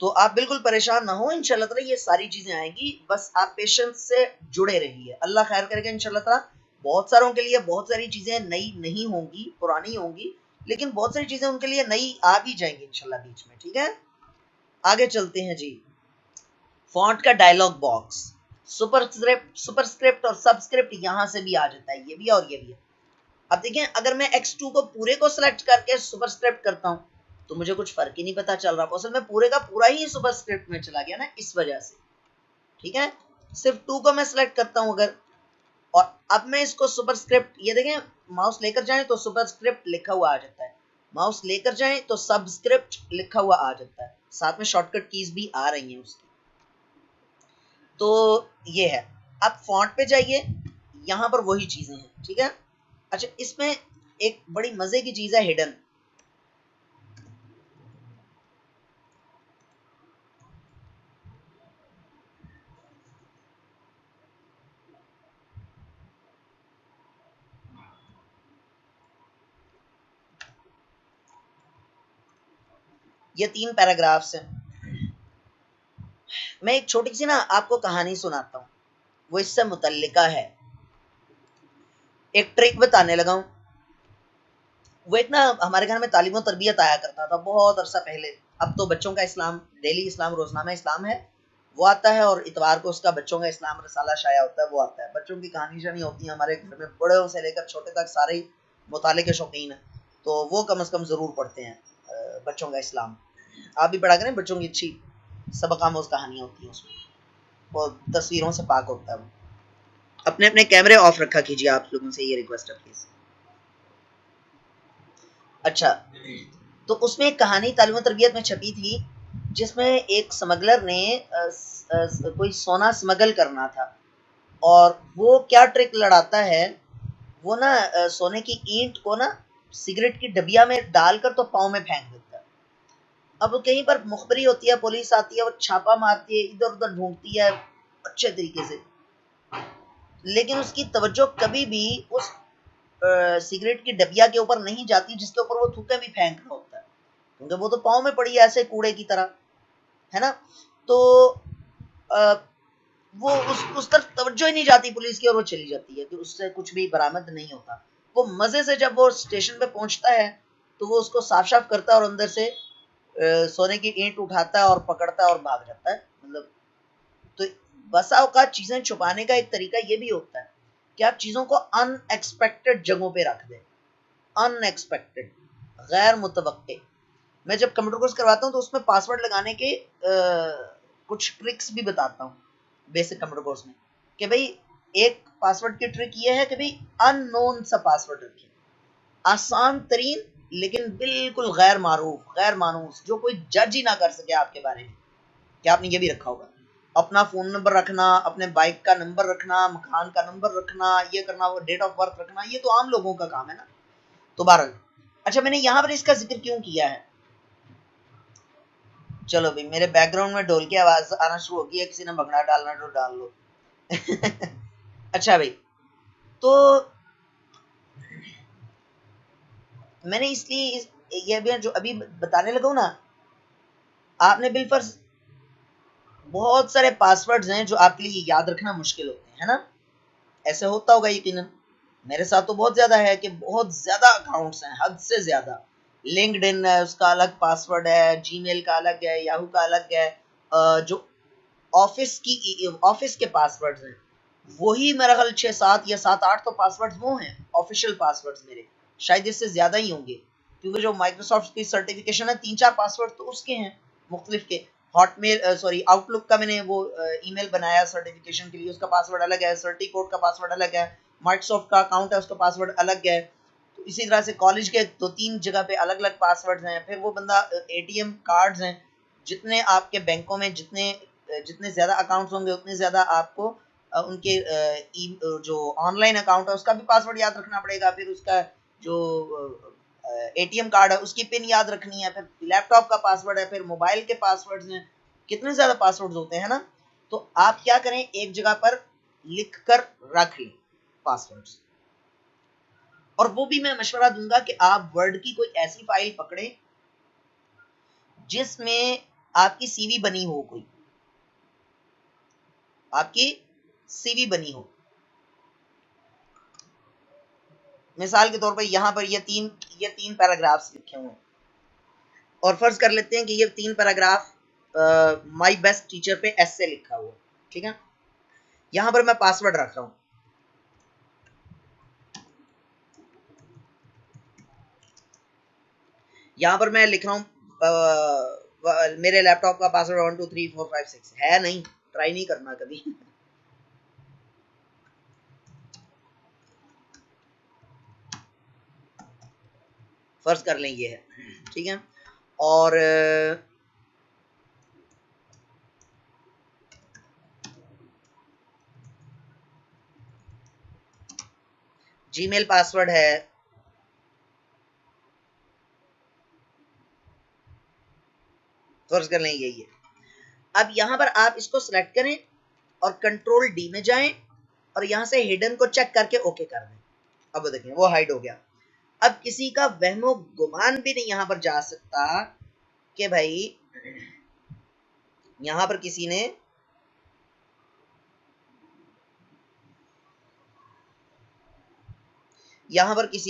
तो आप बिल्कुल परेशान ना हो, इंशाल्लाह ताला ये सारी चीजें आएंगी, बस आप पेशेंस से जुड़े रहिए, अल्लाह खैर करेगा इंशाल्लाह ताला। बहुत सारों के लिए बहुत सारी चीजें नई नहीं होंगी, पुरानी होंगी, लेकिन बहुत सारी चीजें उनके लिए नई आ भी जाएंगी इंशाल्लाह बीच में, ठीक है। आगे चलते हैं जी। फॉन्ट का डायलॉग बॉक्स, सुपरस्क्रिप्ट और सबस्क्रिप्ट यहां से भी आ जाता है, ये भी और ये भी है। अब देखें अगर मैं x2 को पूरे को सिलेक्ट करके सुपरस्क्रिप्ट करता हूं तो मुझे कुछ फर्क ही नहीं पता चल रहा, असल में पूरे का पूरा ही सुपरस्क्रिप्ट में चला गया ना, इस वजह से, ठीक है। सिर्फ 2 को मैं सिलेक्ट करता हूं अगर, और अब मैं इसको सुपरस्क्रिप्ट, ये देखें माउस लेकर जाएं तो सुपरस्क्रिप्ट लिखा हुआ आ जाता है, माउस लेकर जाएं तो सबस्क्रिप्ट लिखा हुआ आ जाता है, साथ में शॉर्टकट कीज भी आ रही हैं उसकी। तो ये है। अब फॉन्ट पे जाइए, यहां पर वही चीजें हैं, ठीक है। अच्छा, इसमें एक बड़ी मजे की चीज है हिडन, ये 3 पैराग्राफ्स हैं। मैं एक छोटी सी ना आपको कहानी सुनाता हूँ, वो इससे मुतल्लिका है, एक ट्रिक बताने लगा हूँ। वो एक ना हमारे घर में तालीम और तरबियत आया करता था बहुत अरसा पहले, अब तो बच्चों का इस्लाम, डेली इस्लाम, रोजनामा इस्लाम है, वो आता है, और इतवार को उसका बच्चों का इस्लाम रसाला शाया होता है, वो आता है। बच्चों की कहानी शानी होती है, हमारे घर में बड़े से लेकर छोटे तक सारे ही मुताले के शौकीन है, तो वो कम से कम जरूर पढ़ते हैं बच्चों का इस्लाम। आप भी पढ़ा करें, बच्चों की अच्छी सबक आमोज कहानियाँ होती हैं उसमें, वो तस्वीरों से पाक होता है वो। अपने अपने कैमरे ऑफ रखा कीजिए, आप लोगों से ये रिक्वेस्ट है प्लीज। अच्छा, तो उसमें एक कहानी तालीम तरबियत में छपी थी, जिसमें एक स्मगलर ने कोई सोना स्मगल करना था, और वो क्या ट्रिक लड़ाता है, वो ना सोने की ईंट को ना सिगरेट की डबिया में डालकर तो पाँव में फेंक देता है। अब कहीं पर मुखबरी होती है, पुलिस आती है, वो छापा मारती है, इधर उधर ढूंढती है अच्छे तरीके से, लेकिन उसकी तवज्जो कभी भी उस सिगरेट की डबिया के ऊपर नहीं जाती जिसके ऊपर वो थूके भी फेंक रहा होता है, क्योंकि वो तो पाँव में पड़ी है ऐसे कूड़े की तरह, है ना। तो आ, वो उस तरफ तवज्जो ही नहीं जाती पुलिस की, और वो चली जाती है कि उससे कुछ भी बरामद नहीं होता। वो मजे से जब वो स्टेशन पे पहुंचता है तो वो उसको साफ साफ करता है और अंदर से सोने की ईंट उठाता है और पकड़ता है और भाग जाता है। मतलब तो बसा औकात चीजें छुपाने का एक तरीका ये भी होता है कि आप चीजों को अनएक्सपेक्टेड जगहों पे रख दें। अनएक्सपेक्टेड, गैर मुतवक्के। मैं जब कंप्यूटर कोर्स करवाता हूँ तो उसमें पासवर्ड लगाने के कुछ ट्रिक्स भी बताता हूँ बेसिक कंप्यूटर कोर्स में, कि भाई एक पासवर्ड की ट्रिक ये है कि भाई अननोन सा पासवर्ड रखिए, आसान तरीन, लेकिन बिल्कुल गैर मारूफ, गैर मानूस, जो कोई जज ही ना कर सके आपके बारे में। क्या आपने ये भी रखा होगा? अपना फोन नंबर रखना, अपने बाइक का नंबर रखना, मकान का नंबर रखना, ये करना, वो डेट ऑफ बर्थ रखना, ये तो आम लोगों का काम है ना। तो बहरहाल, अच्छा मैंने यहाँ पर इसका जिक्र क्यों किया है? चलो भाई, मेरे बैकग्राउंड में ढोल की आवाज आना शुरू हो गई है, किसी ने भंगड़ा डालना तो डाल लो। अच्छा भाई, तो मैंने इसलिए ये भी जो अभी बताने लगा हूं ना, आपने बिलफर्ज बहुत सारे पासवर्ड्स हैं जो आपके लिए याद रखना मुश्किल होते हैं, है ना। ऐसे होता होगा यकीनन, मेरे साथ तो बहुत ज्यादा है कि बहुत ज्यादा अकाउंट्स हैं, हद से ज्यादा। लिंक्डइन है, उसका अलग पासवर्ड है, जीमेल का अलग है, याहू का अलग है। जो ऑफिस के पासवर्ड्स हैं, वही मेरा ख्याल 6 7 या 7 8 तो पासवर्ड्स वो हैं ऑफिशियल पासवर्ड्स मेरे, शायद इससे ज्यादा ही होंगे, क्योंकि जो माइक्रोसॉफ्ट की सर्टिफिकेशन है 3 4 पासवर्ड तो उसके हैं मुख्तलिफ के। हॉटमेल सॉरी आउटलुक का मैंने वो ईमेल बनाया सर्टिफिकेशन के लिए, उसका पासवर्ड अलग है, सर्टी कोड का पासवर्ड अलग है, माइक्रोसॉफ्ट का अकाउंट है उसका पासवर्ड अलग है। तो इसी तरह से कॉलेज के 2 3 जगह पे अलग अलग पासवर्ड्स हैं। फिर वो बंदा एटीएम कार्ड्स हैं, जितने आपके बैंकों में जितने जितने ज्यादा अकाउंट्स होंगे उतने ज्यादा आपको उनके जो ऑनलाइन अकाउंट है उसका भी पासवर्ड याद रखना पड़ेगा। फिर उसका जो एटीएम कार्ड है उसकी पिन याद रखनी है, फिर लैपटॉप का पासवर्ड है, फिर मोबाइल के पासवर्ड्स हैं, कितने ज्यादा पासवर्ड्स होते हैं ना। तो आप क्या करें, एक जगह पर लिख कर रख लें पासवर्ड्स। और वो भी मैं मशवरा दूंगा कि आप वर्ड की कोई ऐसी फाइल पकड़े जिसमें आपकी सीवी बनी हो, कोई आपकी सीवी बनी हो। मिसाल के तौर पर यहाँ पर ये तीन पैराग्राफ्स लिखे हुए हैं, और फर्ज कर लेते हैं कि ये 3 पैराग्राफ माई बेस्ट टीचर पे एस से लिखा हुआ, ठीक है। यहां पर मैं पासवर्ड रख रहा हूं, यहां पर मैं लिख रहा हूं मेरे लैपटॉप का पासवर्ड 1 2 3 4 5 6 है नहीं, ट्राई नहीं करना कभी। फर्ज कर लें ये है, ठीक है। और जीमेल पासवर्ड है, फर्ज कर लें यही है। अब यहां पर आप इसको सिलेक्ट करें और कंट्रोल डी में जाएं और यहां से हिडन को चेक करके ओके कर दें। अब देखें वो हाइड हो गया। अब किसी का वहमो गुमान भी नहीं यहां पर जा सकता कि भाई यहां पर किसी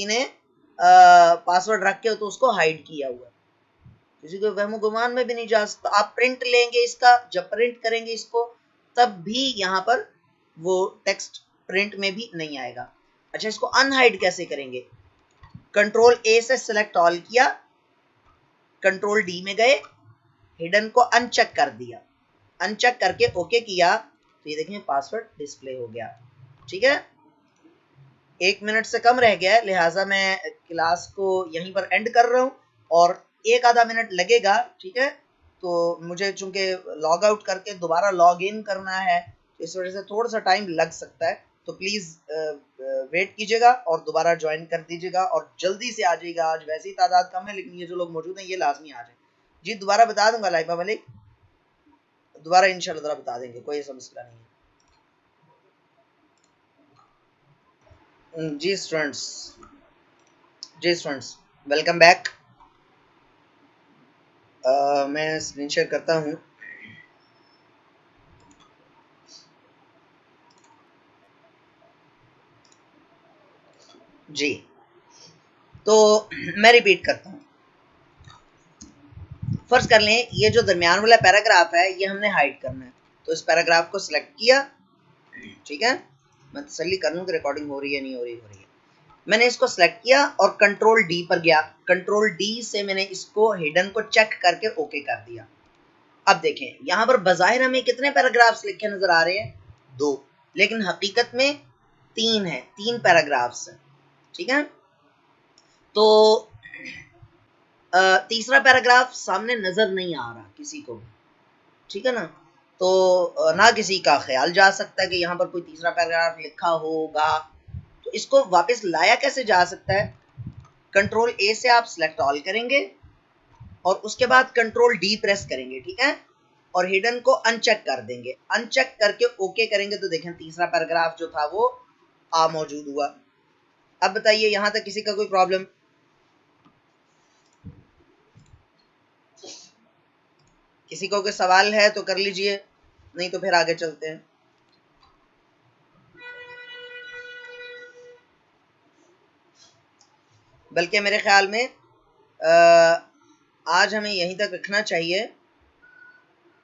ने पासवर्ड रख के तो उसको हाइड किया हुआ, किसी को वहमो गुमान में भी नहीं जा सकता। आप प्रिंट लेंगे इसका, जब प्रिंट करेंगे इसको तब भी यहां पर वो टेक्स्ट प्रिंट में भी नहीं आएगा। अच्छा, इसको अनहाइड कैसे करेंगे? कंट्रोल ए से सिलेक्ट ऑल किया, कंट्रोल डी में गए, हिडन को अनचेक कर दिया, अनचेक करके ओके किया, तो ये देखें पासवर्ड डिस्प्ले हो गया। ठीक है, 1 मिनट से कम रह गया है, लिहाजा मैं क्लास को यहीं पर एंड कर रहा हूं और 1 आधा मिनट लगेगा, ठीक है। तो मुझे चूंकि लॉग आउट करके दोबारा लॉग इन करना है, इस वजह से थोड़ा सा टाइम लग सकता है, तो प्लीज वेट कीजिएगा और दोबारा ज्वाइन कर दीजिएगा और जल्दी से आ जाइएगा। आज वैसे ही तादाद कम है, लेकिन ये जो लोग मौजूद हैं ये लाजमी आ जाए। जी दोबारा बता दूंगा लाइबा मलिक, दोबारा इंशाल्लाह दोबारा बता देंगे, कोई ऐसा मसला नहीं है। जी स्टूडेंट्स वेलकम बैक। मैं स्क्रीन शेयर करता हूँ। जी तो मैं रिपीट करता हूँ। फर्ज कर लें ये जो दरमियान वाला पैराग्राफ है ये हमने हाइड करना है, तो इस पैराग्राफ को सिलेक्ट किया, ठीक है। मैं तसल्ली कर लूँ कि रिकॉर्डिंग हो रही है नहीं हो रही है। मैंने इसको सिलेक्ट किया और कंट्रोल डी पर गया, कंट्रोल डी से मैंने इसको हिडन को चेक करके ओके कर दिया। अब देखें यहाँ पर बज़ाहिर हमें कितने पैराग्राफ्स लिखे नजर आ रहे हैं, 2, लेकिन हकीकत में 3 है, 3 पैराग्राफ्स हैं, ठीक है। तो तीसरा पैराग्राफ सामने नजर नहीं आ रहा किसी को भी, ठीक है ना। तो ना किसी का ख्याल जा सकता है कि यहाँ पर कोई तीसरा पैराग्राफ लिखा होगा, तो इसको वापस लाया कैसे जा सकता है। कंट्रोल ए से आप सिलेक्ट ऑल करेंगे और उसके बाद कंट्रोल डी प्रेस करेंगे, ठीक है, और हिडन को अनचेक कर देंगे। अनचेक करके ओके करेंगे तो देखें तीसरा पैराग्राफ जो था वो मौजूद हुआ। अब बताइए यहाँ तक किसी का कोई प्रॉब्लम? किसी को कोई सवाल है तो कर लीजिए, नहीं तो फिर आगे चलते हैं। बल्कि मेरे ख्याल में आज हमें यहीं तक रखना चाहिए।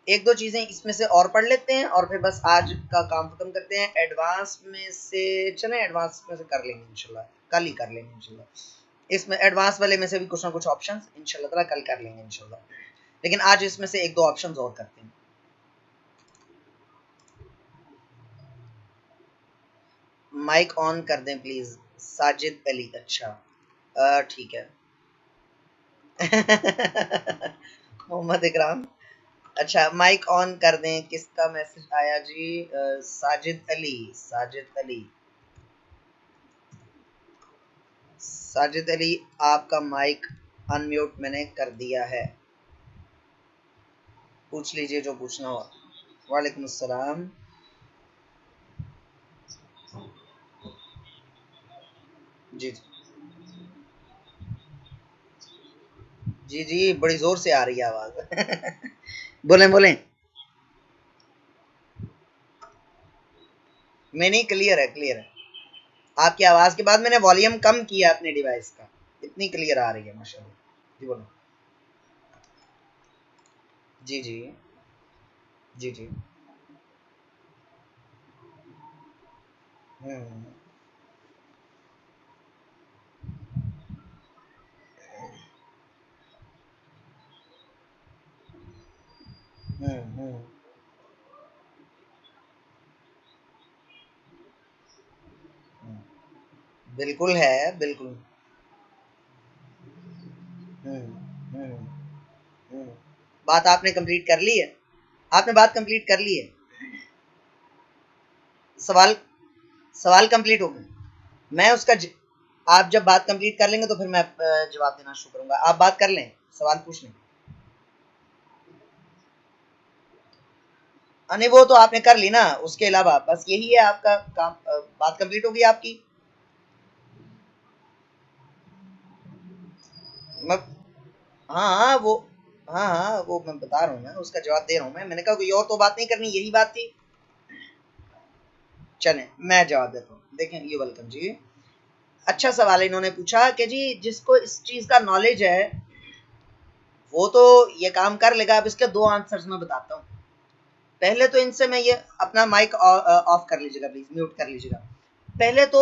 एक दो चीज़ें इसमें से और पढ़ लेते हैं और फिर बस आज का काम खत्म करते हैं। एडवांस में से चलें, एडवांस में से कर लेंगे इंशाल्लाह, कल ही कर लेंगे इंशाल्लाह। इसमें एडवांस वाले में से भी कुछ ना कुछ ऑप्शंस इंशाल्लाह ताला कल कर लेंगे इंशाल्लाह, लेकिन आज इसमें से एक दो ऑप्शंस और करते हैं। माइक ऑन कर दें प्लीज साजिद अली। अच्छा ठीक है। मोहम्मद इकराम, अच्छा माइक ऑन कर दें। किसका मैसेज आया जी? साजिद अली, साजिद अली, साजिद अली आपका माइक अनम्यूट मैंने कर दिया है, पूछ लीजिए जो पूछना हो। वालेकुम अस्सलाम। जी जी जी बड़ी जोर से आ रही है आवाज। बोलें बोलें। मैं नहीं, क्लियर है, क्लियर है। आपकी आवाज के बाद मैंने वॉल्यूम कम किया अपने डिवाइस का, इतनी क्लियर आ रही है माशाल्लाह। जी बोलो। जी जी जी जी। हम्म हम्म हम्म बिल्कुल है, बिल्कुल। हम्म हम्म। बात आपने कंप्लीट कर ली है, आपने बात कंप्लीट कर ली है। सवाल, सवाल कंप्लीट हो गया। मैं उसका आप जब बात कंप्लीट कर लेंगे तो फिर मैं जवाब देना शुरू करूंगा। आप बात कर लें, सवाल पूछ लें। नहीं वो तो आपने कर ली ना, उसके अलावा बस यही है आपका काम। बात कंप्लीट होगी आपकी। मैं हाँ हाँ वो हाँ हाँ वो मैं बता रहा हूँ, मैं उसका जवाब दे रहा हूँ। मैंने कहा कोई और तो बात नहीं करनी, यही बात थी। चलें मैं जवाब देता हूँ। देखें ये वेलकम जी, अच्छा सवाल है। इन्होंने पूछा कि जी जिसको इस चीज का नॉलेज है वो तो ये काम कर लेगा। अब इसके दो आंसर्स मैं बताता हूँ। पहले तो इनसे मैं ये अपना माइक ऑफ कर लीजिएगा प्लीज, म्यूट कर लीजिएगा। पहले तो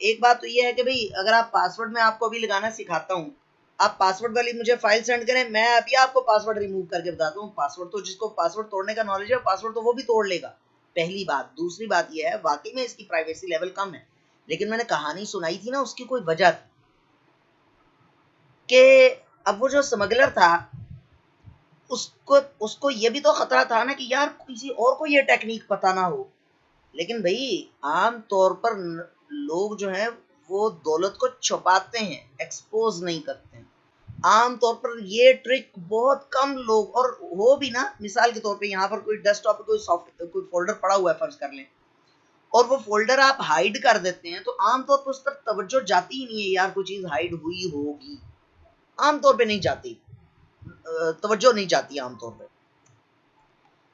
एक बात तो ये है कि भाई अगर आप पासवर्ड, मैं आपको अभी लगाना सिखाता हूँ, आप पासवर्ड वाली मुझे फाइल सेंड करें, मैं अभी आपको पासवर्ड रिमूव करके बताता हूँ। पासवर्ड तो जिसको पासवर्ड तोड़ने का नॉलेज है पासवर्ड तो वो भी तोड़ लेगा, पहली बात। दूसरी बात यह है वाकई में इसकी प्राइवेसी लेवल कम है, लेकिन मैंने कहानी सुनाई थी ना उसकी कोई वजह थी कि अब वो जो स्मगलर था उसको उसको ये भी तो खतरा था ना कि यार किसी और को ये टेक्निक पता ना हो। लेकिन भाई आम तौर पर लोग जो है वो दौलत को छुपाते हैं, एक्सपोज नहीं करते हैं। आम तौर पर ये ट्रिक बहुत कम लोग, और हो भी ना, मिसाल के तौर पे यहाँ पर कोई डेस्कटॉप पे कोई सॉफ्ट कोई फोल्डर पड़ा हुआ है फर्ज कर लें, और वो फोल्डर आप हाइड कर देते हैं, तो आमतौर पर उस तरफ तवज्जो जाती ही नहीं है, यार कोई चीज हाइड हुई होगी, आमतौर पे नहीं जाती, तवज्जो नहीं जाती आमतौर पर।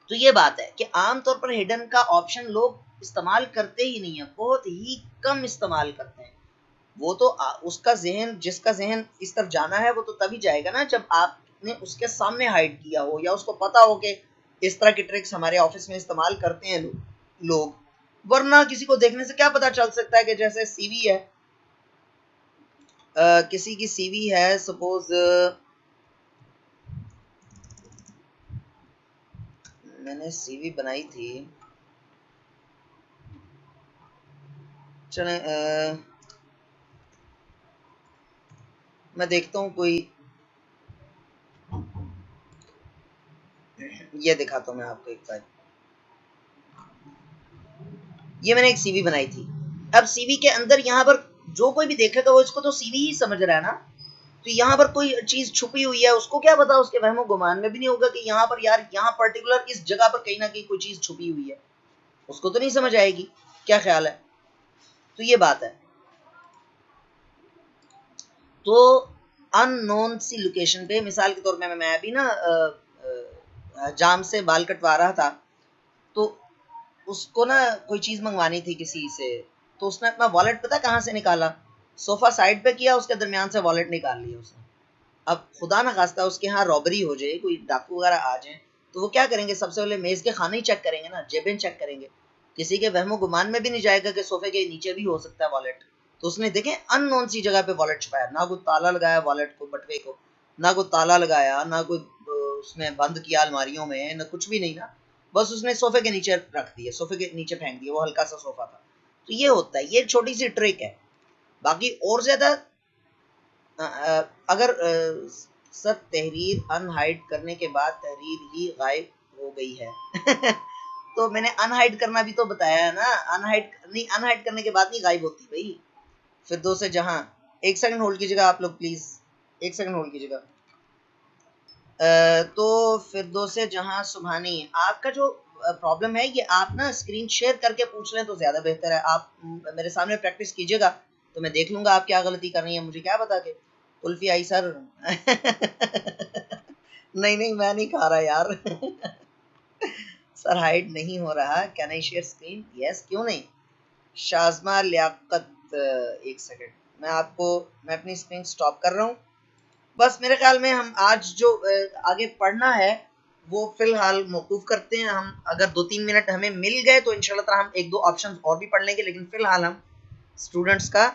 तो ये बात है कि आमतौर पर हिडन का ऑप्शन लोग इस्तेमाल करते ही नहीं है, बहुत ही कम इस्तेमाल करते हैं। वो तो उसका जहन, जिसका जहन इस तरफ जाना है वो तो तभी जाएगा ना जब आपने उसके सामने हाइड किया हो, या उसको पता हो कि इस तरह की ट्रिक्स हमारे ऑफिस में इस्तेमाल करते हैं लोग। वरना किसी को देखने से क्या पता चल सकता है कि जैसे सीवी है, किसी की सीवी है सपोज, मैंने सीवी बनाई थी, चले मैं देखता हूँ कोई, ये दिखाता हूँ मैं आपको एक बार। ये मैंने एक सीवी बनाई थी। अब सीवी के अंदर यहाँ पर जो कोई भी देखेगा वो इसको तो सीवी ही समझ रहा है ना, तो यहाँ पर कोई चीज छुपी हुई है, उसको क्या पता, उसके वहमो गुमान में भी नहीं होगा कि यहाँ पर यार यहाँ पर्टिकुलर इस जगह पर कहीं ना कहीं कोई चीज छुपी हुई है, उसको तो नहीं समझ आएगी। क्या ख्याल है? तो ये बात है। तो अननोन सी लोकेशन पे, मिसाल के तौर पे मैं अभी ना जाम से बाल कटवा रहा था, तो उसको ना कोई चीज मंगवानी थी किसी से, तो उसने अपना वॉलेट पता कहाँ से निकाला, सोफा साइड पे किया, उसके दरमियान से वॉलेट निकाल लिया उसने। अब खुदा ना खास्ता उसके यहाँ रॉबरी हो जाए, कोई डाकू वगैरह आ जाए, तो वो क्या करेंगे, सबसे पहले मेज के खाने ही चेक करेंगे ना, जेबें चेक करेंगे, किसी के वहमो गुमान में भी नहीं जाएगा कि सोफे के नीचे भी हो सकता है वॉलेट। तो उसने देखे अननोन सी जगह पे वॉलेट छुपाया, ना कोई ताला लगाया वॉलेट को, बटवे को, ना कोई ताला लगाया, ना कोई उसमें बंद किया अलमारियों में, ना कुछ भी नहीं ना, बस उसने सोफे के नीचे रख दिया, सोफे के नीचे फेंक दिया, वो हल्का सा सोफा था। तो ये होता है, ये छोटी सी ट्रिक है। बाकी और ज्यादा अगर सर तहरीर अनहाइड करने के बाद तहरीर ही गायब हो गई है तो मैंने अनहाइड करना भी तो बताया है ना, अनहाइड नहीं, अनहाइड करने के बाद नहीं गायब होती भाई। फिर दो से जहां, एक सेकंड होल्ड कीजिएगा आप लोग प्लीज, एक सेकंड होल्ड कीजिएगा। तो फिर दो से जहां सुबहानी, आपका जो प्रॉब्लम है ये आप ना स्क्रीन शेयर करके पूछ लें तो ज्यादा बेहतर है। आप मेरे सामने प्रैक्टिस कीजिएगा तो मैं देख लूंगा आप क्या गलती कर रही है, मुझे क्या बता के। कुल्फी आई सर नहीं नहीं मैं नहीं खा रहा यार सर हाइड नहीं हो रहा, can I share screen, yes क्यों नहीं। शाजमा लियाकत, एक सेकंड, मैं अपनी स्क्रीन स्टॉप कर रहा हूँ। बस मेरे ख्याल में हम आज जो आगे पढ़ना है वो फिलहाल मौकूफ करते हैं। हम अगर 2-3 मिनट हमें मिल गए तो इंशाल्लाह ताला हम 1-2 ऑप्शंस और भी पढ़ लेंगे, लेकिन फिलहाल हम स्टूडेंट्स का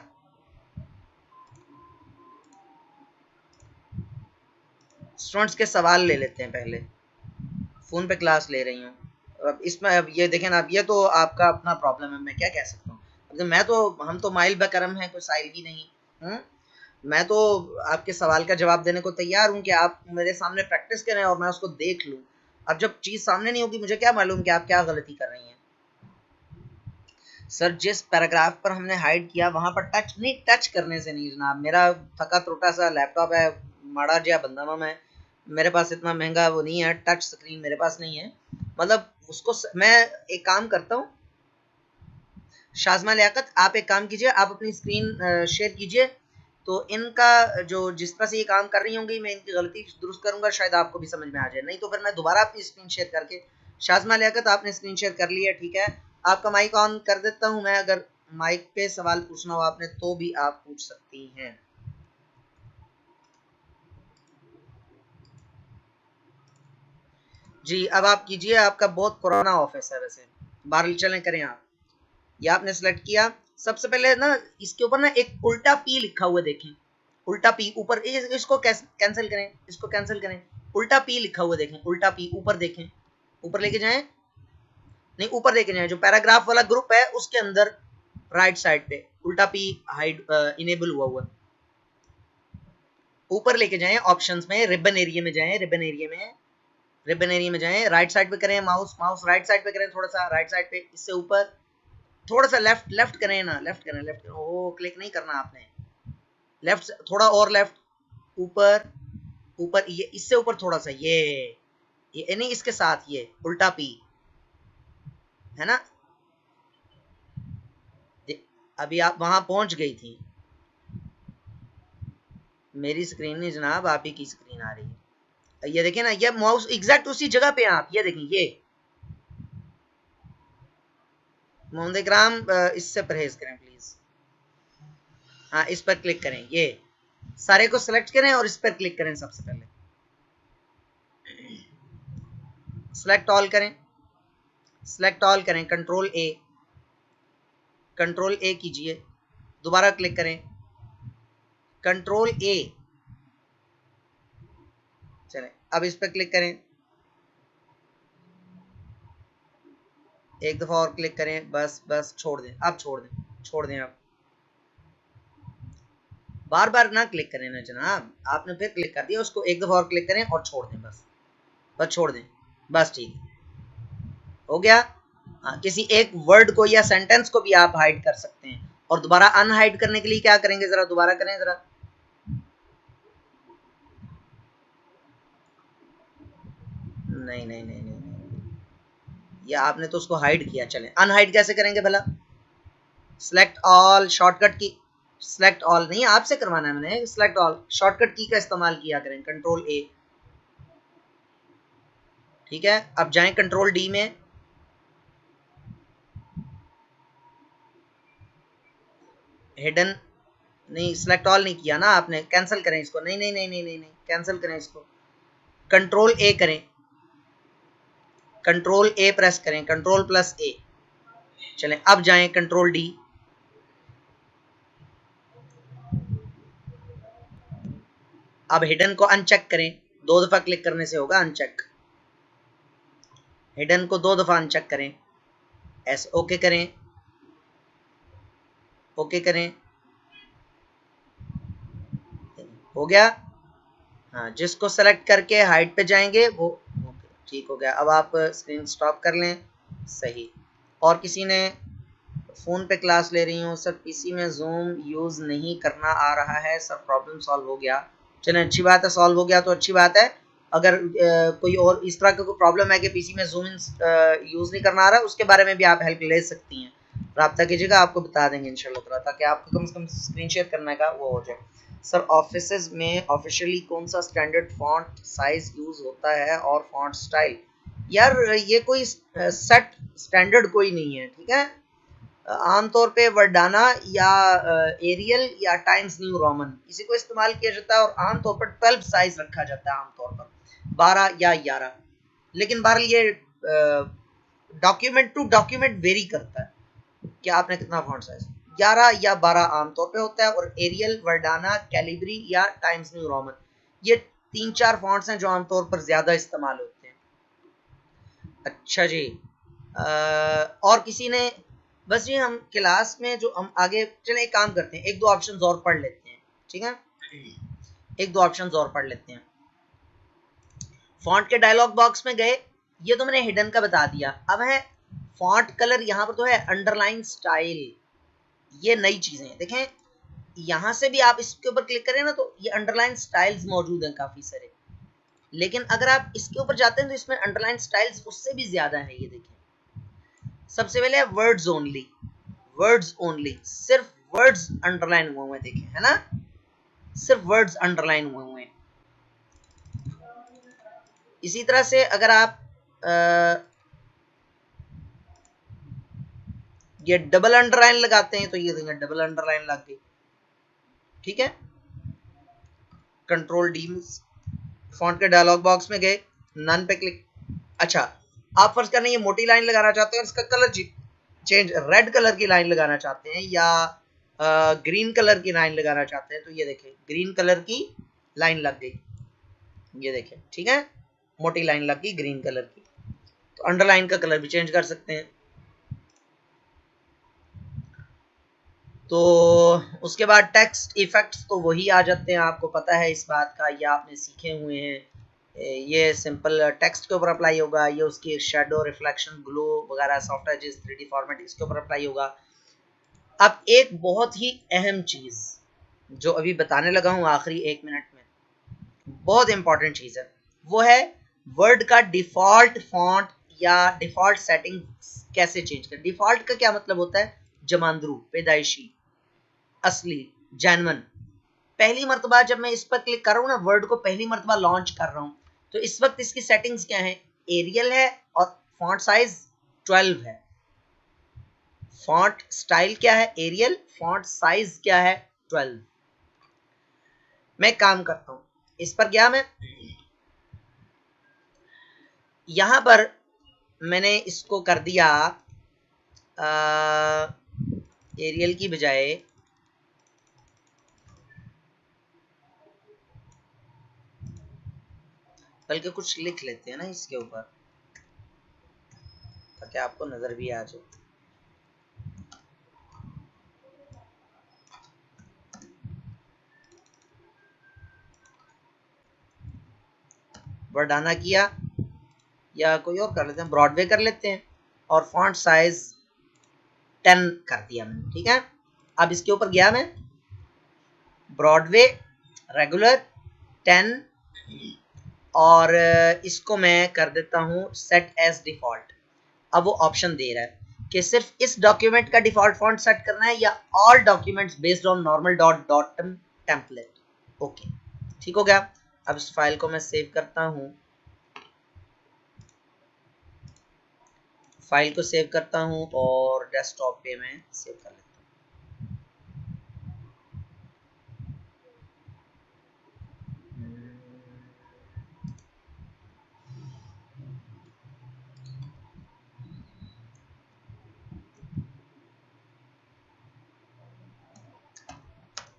स्टूडेंट्स के सवाल ले लेते हैं पहले। फोन पे क्लास ले रही हूँ, अब इसमें अब ये देखें ना, अब ये तो आपका अपना प्रॉब्लम है, मैं क्या कह सकता हूँ। अब मैं तो, हम तो माइल बकरम है, कोई साइल भी नहीं। मैं तो आपके सवाल का जवाब देने को तैयार हूँ कि आप मेरे सामने प्रैक्टिस करें और मैं उसको देख लूँ। अब जब चीज सामने नहीं होगी मुझे क्या मालूम कि आप क्या गलती कर रही हैं। सर जिस पैराग्राफ पर हमने हाइड किया वहां पर टच नहीं, टच करने से नहीं जनाब, मेरा थका त्रुटा सा लैपटॉप है, माड़ा जिया बंदा मैं, मेरे पास इतना महंगा वो नहीं है, टच स्क्रीन मेरे पास नहीं है। मतलब उसको मैं एक काम करता हूँ, शाजमा लियाकत आप एक काम कीजिए, आप अपनी स्क्रीन शेयर कीजिए, तो इनका जो जिस तरह से ये काम कर रही होंगी मैं इनकी गलती दुरुस्त करूंगा, शायद आपको भी समझ में आ जाए, नहीं तो फिर मैं दोबारा अपनी स्क्रीन शेयर करके। शाजमा लियाकत आपने स्क्रीन शेयर कर लिया, ठीक है, आपका माइक ऑन कर देता हूं मैं, अगर माइक पे सवाल पूछना हो आपने तो भी आप पूछ सकती हैं। जी अब आप कीजिए, आपका बहुत पुराना ऑफिस है वैसे, बाहर चलें करें आप। ये आपने सेलेक्ट किया, सबसे पहले ना इसके ऊपर ना एक उल्टा पी लिखा हुआ देखें, उल्टा पी ऊपर, इसको कैंसिल करें, इसको कैंसिल करें, उल्टा पी लिखा हुआ देखें, उल्टा पी ऊपर देखें, ऊपर लेके जाएं, नहीं ऊपर लेके जाएं, जो पैराग्राफ वाला ग्रुप है उसके अंदर राइट साइड पे उल्टा पी हाइड इनेबल हुआ हुआ, ऊपर लेके जाएं ऑप्शंस में, रिबन एरिया में जाएं, रिबन एरिया में रिबन एरिया में जाएं, राइट साइड पे करें माउस, माउस राइट साइड पे करें, थोड़ा सा राइट साइड पे, इससे ऊपर थोड़ा सा लेफ्ट, लेफ्ट करें ना, लेफ्ट करें, लेफ्ट करें। ओ क्लिक नहीं करना आपने, लेफ्ट थोड़ा और लेफ्ट, ऊपर ऊपर, ये इससे ऊपर थोड़ा सा, ये नहीं, इसके साथ ये उल्टा पी है ना। अभी आप वहां पहुंच गई थी। मेरी स्क्रीन नहीं जनाब, आप ही की स्क्रीन आ रही है। ये देखिए ना, ये माउस एग्जैक्ट उसी जगह पे हैं आप, ये देखें, ये मोहम्मद इकराम, इससे परहेज करें प्लीज। हाँ, इस पर क्लिक करें, ये सारे को सिलेक्ट करें और इस पर क्लिक करें। सबसे पहले सिलेक्ट ऑल करें, सिलेक्ट ऑल करें, कंट्रोल ए कीजिए, दोबारा क्लिक करें, कंट्रोल ए, चलें अब इस पर क्लिक करें, एक दफा और क्लिक करें, बस बस छोड़ दें, अब छोड़ दें, छोड़ दें। अब बार बार ना क्लिक करें ना जनाब, आपने फिर क्लिक कर दिया, उसको एक दफा और क्लिक करें और छोड़ दें, बस बस छोड़ दें, बस ठीक हो गया। हाँ, किसी एक वर्ड को या सेंटेंस को भी आप हाइड कर सकते हैं। और दोबारा अनहाइड करने के लिए क्या करेंगे, जरा दोबारा करें जरा। नहीं नहीं नहीं नहीं, नहीं। या आपने तो उसको हाइड किया, चलें अनहाइड कैसे करेंगे भला। सिलेक्ट ऑल, शॉर्टकट की, सिलेक्ट ऑल नहीं आपसे करवाना है मैंने, सिलेक्ट ऑल शॉर्टकट की का इस्तेमाल किया करें, कंट्रोल ए, ठीक है। अब जाएं कंट्रोल डी में, हिडन नहीं, सिलेक्ट ऑल नहीं किया ना आपने, कैंसिल करें इसको, नहीं नहीं नहीं नहीं नहीं नहीं, कैंसिल करें इसको, कंट्रोल ए करें, कंट्रोल ए प्रेस करें, कंट्रोल प्लस ए, चलें अब जाएं कंट्रोल डी, अब हिडन को अनचेक करें, दो दफा क्लिक करने से होगा अनचेक, हिडन को दो दफा अनचेक करें, ऐसे ओके करें, ओके करें, हो गया। हाँ, जिसको सेलेक्ट करके हाइट पे जाएंगे वो ठीक हो गया। अब आप स्क्रीन स्टॉप कर लें, सही। और किसी ने फ़ोन पे क्लास ले रही हूँ सर, पीसी में जूम यूज़ नहीं करना आ रहा है सर, प्रॉब्लम सॉल्व हो गया। चलें अच्छी बात है, सॉल्व हो गया तो अच्छी बात है। अगर कोई और इस तरह का कोई प्रॉब्लम है कि पीसी में जूम यूज़ नहीं करना आ रहा, उसके बारे में भी आप हेल्प ले सकती हैं, रब्ता कीजिएगा, आपको बता देंगे इंशाल्लाह, ताकि आपको कम से कम स्क्रीन शेयर करने का वो हो जाए। सर ऑफिसेज में ऑफिशियली कौन सा स्टैंडर्ड फॉन्ट साइज यूज़ होता है और फॉन्ट स्टाइल। यार ये कोई सेट स्टैंडर्ड कोई नहीं है, ठीक है। आमतौर पे वर्डाना या एरियल या टाइम्स न्यू रोमन इसी को इस्तेमाल किया जाता है, और आमतौर पर 12 साइज रखा जाता है, आमतौर पर 12 या 11। लेकिन बहरहाल ये डॉक्यूमेंट टू डॉक्यूमेंट वेरी करता है कि आपने कितना फॉन्ट साइज, 11 या 12 आमतौर पे होता है। और एरियल, वर्डाना, कैलिब्री या टाइम्स न्यू रोमन, ये 3-4 फॉन्ट्स हैं जो आमतौर पर ज्यादा इस्तेमाल होते हैं। अच्छा जी, और किसी ने, बस जी हम क्लास में जो हम आगे चले, एक काम करते हैं, एक दो ऑप्शंस और पढ़ लेते हैं, ठीक है, एक दो ऑप्शंस और पढ़ लेते हैं। फॉन्ट के डायलॉग बॉक्स में गए, ये तो मैंने हिडन का बता दिया। अब है फॉन्ट कलर, यहाँ पर तो है अंडरलाइन स्टाइल, ये नई चीजें हैं, देखें यहां से भी आप इसके ऊपर क्लिक करें ना तो ये अंडरलाइन स्टाइल्स मौजूद हैं काफी सारे। लेकिन अगर आप इसके ऊपर जाते हैं तो इसमें अंडरलाइन स्टाइल्स उससे भी ज्यादा है, ये देखें। सबसे पहले है वर्ड्स ओनली, वर्ड्स ओनली, सिर्फ वर्ड्स अंडरलाइन हुए हैं, देखें है ना, सिर्फ वर्ड्स अंडरलाइन हुए हैं। इसी तरह से अगर आप ये डबल अंडरलाइन लगाते हैं तो ये देखें डबल अंडरलाइन लग गई, ठीक है। कंट्रोल डी, फॉन्ट के डायलॉग बॉक्स में गए, नन पे क्लिक। अच्छा, आप फर्ज करने ये मोटी लाइन लगाना चाहते हैं, इसका कलर चेंज, रेड कलर की लाइन लगाना चाहते हैं या ग्रीन कलर की लाइन लगाना चाहते हैं, तो ये देखें ग्रीन कलर की लाइन लग गई, ये देखें, ठीक है, मोटी लाइन लग गई ग्रीन कलर की। तो अंडरलाइन का कलर भी चेंज कर सकते हैं। तो उसके बाद टेक्स्ट इफेक्ट्स तो वही आ जाते हैं, आपको पता है इस बात का, या आपने सीखे हुए हैं। ये सिंपल टेक्स्ट के ऊपर अप्लाई होगा, ये उसकी शेडो, रिफ्लेक्शन, ग्लो वगैरह सॉफ्टवेयर जिस 3D फॉर्मेट इसके ऊपर अप्लाई होगा। अब एक बहुत ही अहम चीज जो अभी बताने लगा हूं आखिरी 1 मिनट में, बहुत इंपॉर्टेंट चीज है, वो है वर्ड का डिफॉल्ट फॉन्ट या डिफॉल्ट सेटिंग कैसे चेंज करें। डिफॉल्ट का क्या मतलब होता है? जमांदरू, पैदाइशी, असली, जेन्युइन। पहली मर्तबा जब मैं इस पर क्लिक कर रहा हूँ ना, वर्ड को पहली मर्तबा लॉन्च कर रहा हूँ, तो इस वक्त इसकी सेटिंग्स क्या है? एरियल है और फॉन्ट साइज 12 है। फॉन्ट स्टाइल क्या है? एरियल। फॉन्ट साइज क्या है? 12। मैं काम करता हूं, इस पर गया मैं, यहां पर मैंने इसको कर दिया एरियल की बजाय बल्कि कुछ लिख लेते हैं ना इसके ऊपर, ताकि आपको नजर भी आ जाए। वर्डाना किया या कोई और कर लेते हैं, ब्रॉडवे कर लेते हैं, और फॉन्ट साइज 10 कर दिया मैंने, ठीक है। अब इसके ऊपर गया मैं, ब्रॉडवे, रेगुलर, 10, और इसको मैं कर देता हूं सेट एज डिफॉल्ट। अब वो ऑप्शन दे रहा है कि सिर्फ इस डॉक्यूमेंट का डिफॉल्ट फॉन्ट सेट करना है या all documents based on normal dot dot template. Okay, ठीक हो गया। अब इस फाइल को मैं सेव करता हूं, फाइल को सेव करता हूं और डेस्कटॉप पे मैं सेव कर लेता हूं।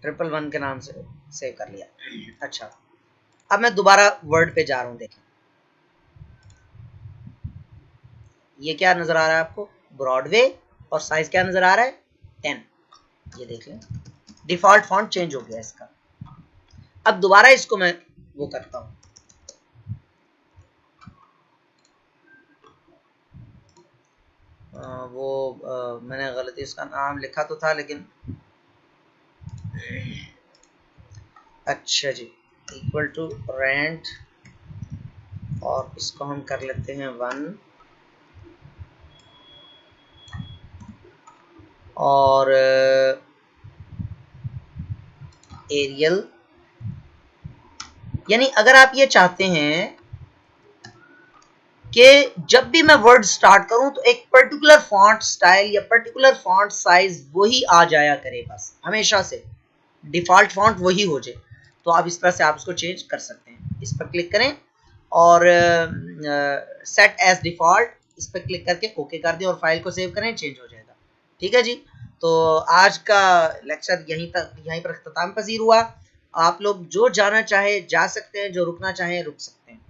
111 के नाम से सेव कर लिया। अच्छा, अब मैं दोबारा वर्ड पे जा रहा हूं। देखें, ये क्या नजर आ रहा है आपको? ब्रॉडवे, और साइज क्या नजर आ रहा है? 10। ये देख लें, डिफॉल्ट फॉन्ट चेंज हो गया इसका। अब दोबारा इसको मैं वो करता हूं, मैंने गलती इसका नाम लिखा तो था लेकिन, अच्छा जी, इक्वल टू रेंट, और इसको हम कर लेते हैं 1, और एरियल। यानी अगर आप ये चाहते हैं कि जब भी मैं वर्ड स्टार्ट करूं तो एक पर्टिकुलर फॉन्ट स्टाइल या पर्टिकुलर फॉन्ट साइज वही आ जाया करे, बस हमेशा से डिफॉल्ट फॉन्ट वही हो जाए, तो आप इस तरह से आप इसको चेंज कर सकते हैं। इस पर क्लिक करें और सेट एज डिफॉल्ट, इस पर क्लिक करके ओके कर दें और फाइल को सेव करें, चेंज हो जाएगा। ठीक है जी, तो आज का लेक्चर यहीं पर अख्ताम पजीर हुआ। आप लोग जो जाना चाहे जा सकते हैं, जो रुकना चाहें रुक सकते हैं।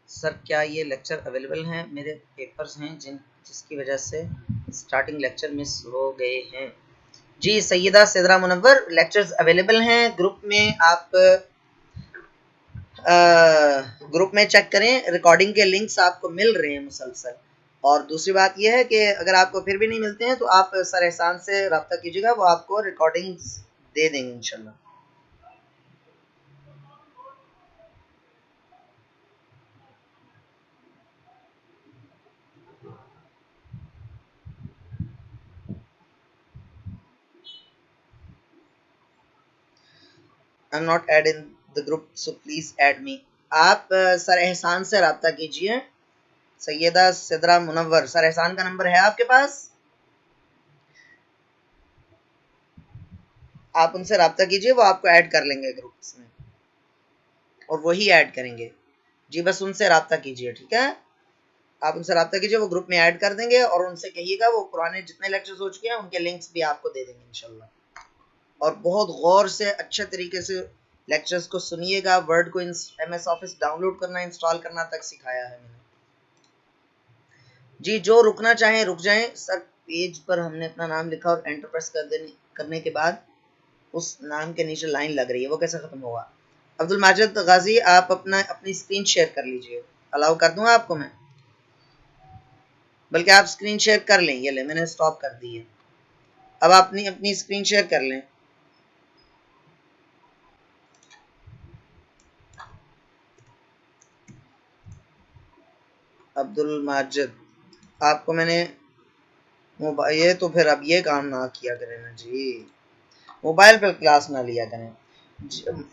सर क्या ये लेक्चर अवेलेबल हैं? मेरे पेपर्स हैं जिसकी वजह से स्टार्टिंग लेक्चर मिस हो गए हैं। जी सैयदा सिदरा मुनव्वर, लेक्चर्स अवेलेबल हैं ग्रुप में, आप ग्रुप में चेक करें, रिकॉर्डिंग के लिंक्स आपको मिल रहे हैं मुसलसल। और दूसरी बात यह है कि अगर आपको फिर भी नहीं मिलते हैं तो आप सर एहसान से रब्ता कीजिएगा, वो आपको रिकॉर्डिंग्स दे देंगे इंशाल्लाह। I am not add in the group so please add me. आप सर एहसान से रब्ता कीजिए। सैयदा सिदरा मुनव्वर, सर एहसान का नंबर है आपके पास? आप उनसे रब्ता कीजिए, वो आपको ऐड कर लेंगे ग्रुप्स में, और वही ऐड करेंगे। जी बस उनसे रब्ता कीजिए, ठीक है। आप उनसे रब्ता कीजिए, वो ग्रुप में ऐड कर देंगे, और उनसे कहिएगा वो पुराने जितने लेक्चर्स हो चुके हैं उनके लिंक्स भी आपको दे देंगे इंशाल्लाह। और बहुत गौर से अच्छे तरीके से लेक्चर्स को सुनिएगा। वर्ड को MS ऑफिस डाउनलोड करना, इंस्टॉल करना तक सिखाया है मैंने। जी जो रुकना चाहें रुक जाएं। सर पेज पर हमने अपना नाम लिखा और एंटर प्रेस करने के बाद उस नाम के नीचे लाइन लग रही है, वो कैसे खत्म होगा? अब्दुल माजिद गाजी, आप अपनी स्क्रीन शेयर कर लीजिए। अलाउ कर दूं आपको मैं? बल्कि आप स्क्रीन शेयर कर लें। ये ले, मैंने स्टॉप कर दी है। अब आप अपनी अपनी स्क्रीन शेयर कर लें। अब्दुल माजिद, आपको मैंने मोबाइल, ये तो फिर अब ये काम ना किया करें ना जी, मोबाइल पर क्लास ना लिया करें।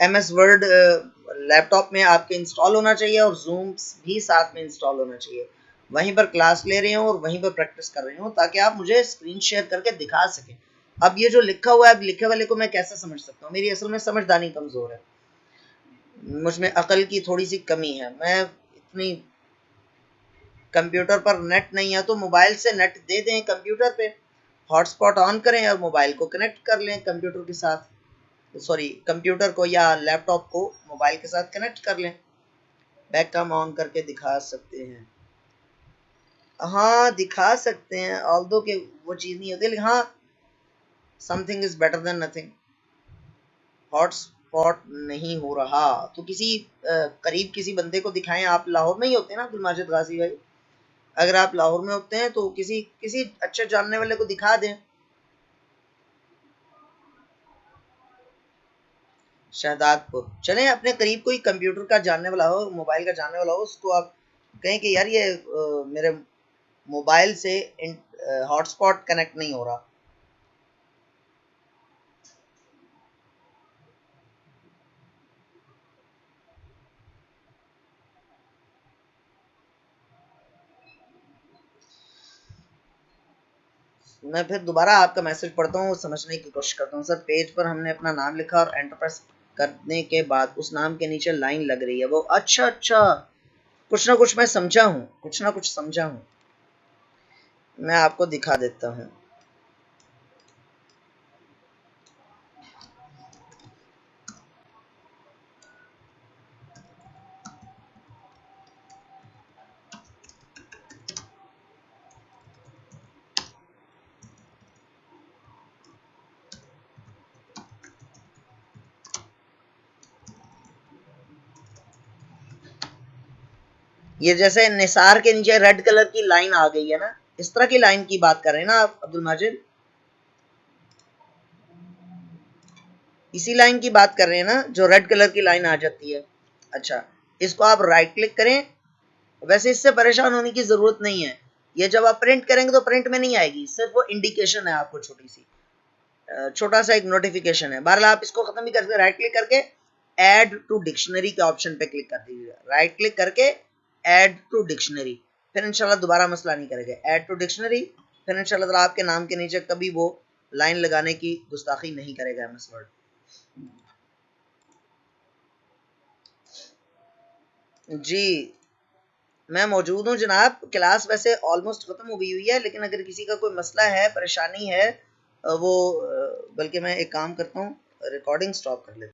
MS वर्ड लैपटॉप में आपके इंस्टॉल होना चाहिए और जूम भी साथ में इंस्टॉल होना चाहिए। वहीं पर क्लास ले रहे हो और वहीं पर प्रैक्टिस कर रहे हो, ताकि आप मुझे स्क्रीन शेयर करके दिखा सकें। अब ये जो लिखा हुआ है, अब लिखे वाले को मैं कैसे समझ सकता हूँ? मेरी असल में समझदारी कमज़ोर है, मुझ में अकल की थोड़ी सी कमी है। मैं इतनी, कंप्यूटर पर नेट नहीं है तो मोबाइल से नेट दे दें कंप्यूटर पे, हॉटस्पॉट ऑन करें और मोबाइल को कनेक्ट कर लें कंप्यूटर के साथ, सॉरी कंप्यूटर को या लैपटॉप को मोबाइल के साथ कनेक्ट कर लें। बैक कैम ऑन करके दिखा सकते हैं? हाँ दिखा सकते हैं, ऑल्दो के वो चीज़ नहीं होती, लेकिन हाँ, something is better than nothing. Hotspot नहीं हो रहा तो किसी करीब किसी बंदे को दिखाएं। आप लाहौर में ही होते हैं ना अब्दुल माजिद गाजी भाई? अगर आप लाहौर में होते हैं तो किसी किसी अच्छे जानने वाले को दिखा दें। शहदादपुर चलें, अपने करीब कोई कंप्यूटर का जानने वाला हो, मोबाइल का जानने वाला हो, उसको आप कहें कि यार ये मेरे मोबाइल से हॉटस्पॉट कनेक्ट नहीं हो रहा। मैं फिर दोबारा आपका मैसेज पढ़ता हूँ, समझने की कोशिश करता हूँ। सर पेज पर हमने अपना नाम लिखा और एंटर प्रेस करने के बाद उस नाम के नीचे लाइन लग रही है वो, अच्छा अच्छा, कुछ ना कुछ मैं समझा हूँ, कुछ ना कुछ समझा हूँ। मैं आपको दिखा देता हूँ। ये जैसे निसार के नीचे रेड कलर की लाइन आ गई है ना, इस तरह की लाइन की बात कर रहे हैं ना आप अब्दुल माजिद? इसी लाइन की बात कर रहे हैं ना जो रेड कलर की लाइन आ जाती है? अच्छा, इसको आप राइट क्लिक करें। वैसे इससे परेशान होने की जरूरत नहीं है, ये जब आप प्रिंट करेंगे तो प्रिंट में नहीं आएगी, सिर्फ वो इंडिकेशन है आपको, छोटी सी छोटा सा एक नोटिफिकेशन है। बहरहाल आप इसको खत्म भी कर सकते, राइट क्लिक करके ऐड टू डिक्शनरी के ऑप्शन पे क्लिक कर दीजिएगा, राइट क्लिक करके ऐड टू डिक्शनरी, फिर इंशाल्लाह दोबारा मसला नहीं करेगा। ऐड टू डिक्शनरी, फिर इंशाल्लाह ताला आपके नाम के नीचे कभी वो लाइन लगाने की गुस्ताखी नहीं करेगा MS वर्ड। जी मैं मौजूद हूँ जनाब। क्लास वैसे ऑलमोस्ट ख़त्म हो गई हुई है, लेकिन अगर किसी का कोई मसला है, परेशानी है, वो बल्कि मैं एक काम करता हूँ, रिकॉर्डिंग स्टॉप कर लेता हूँ।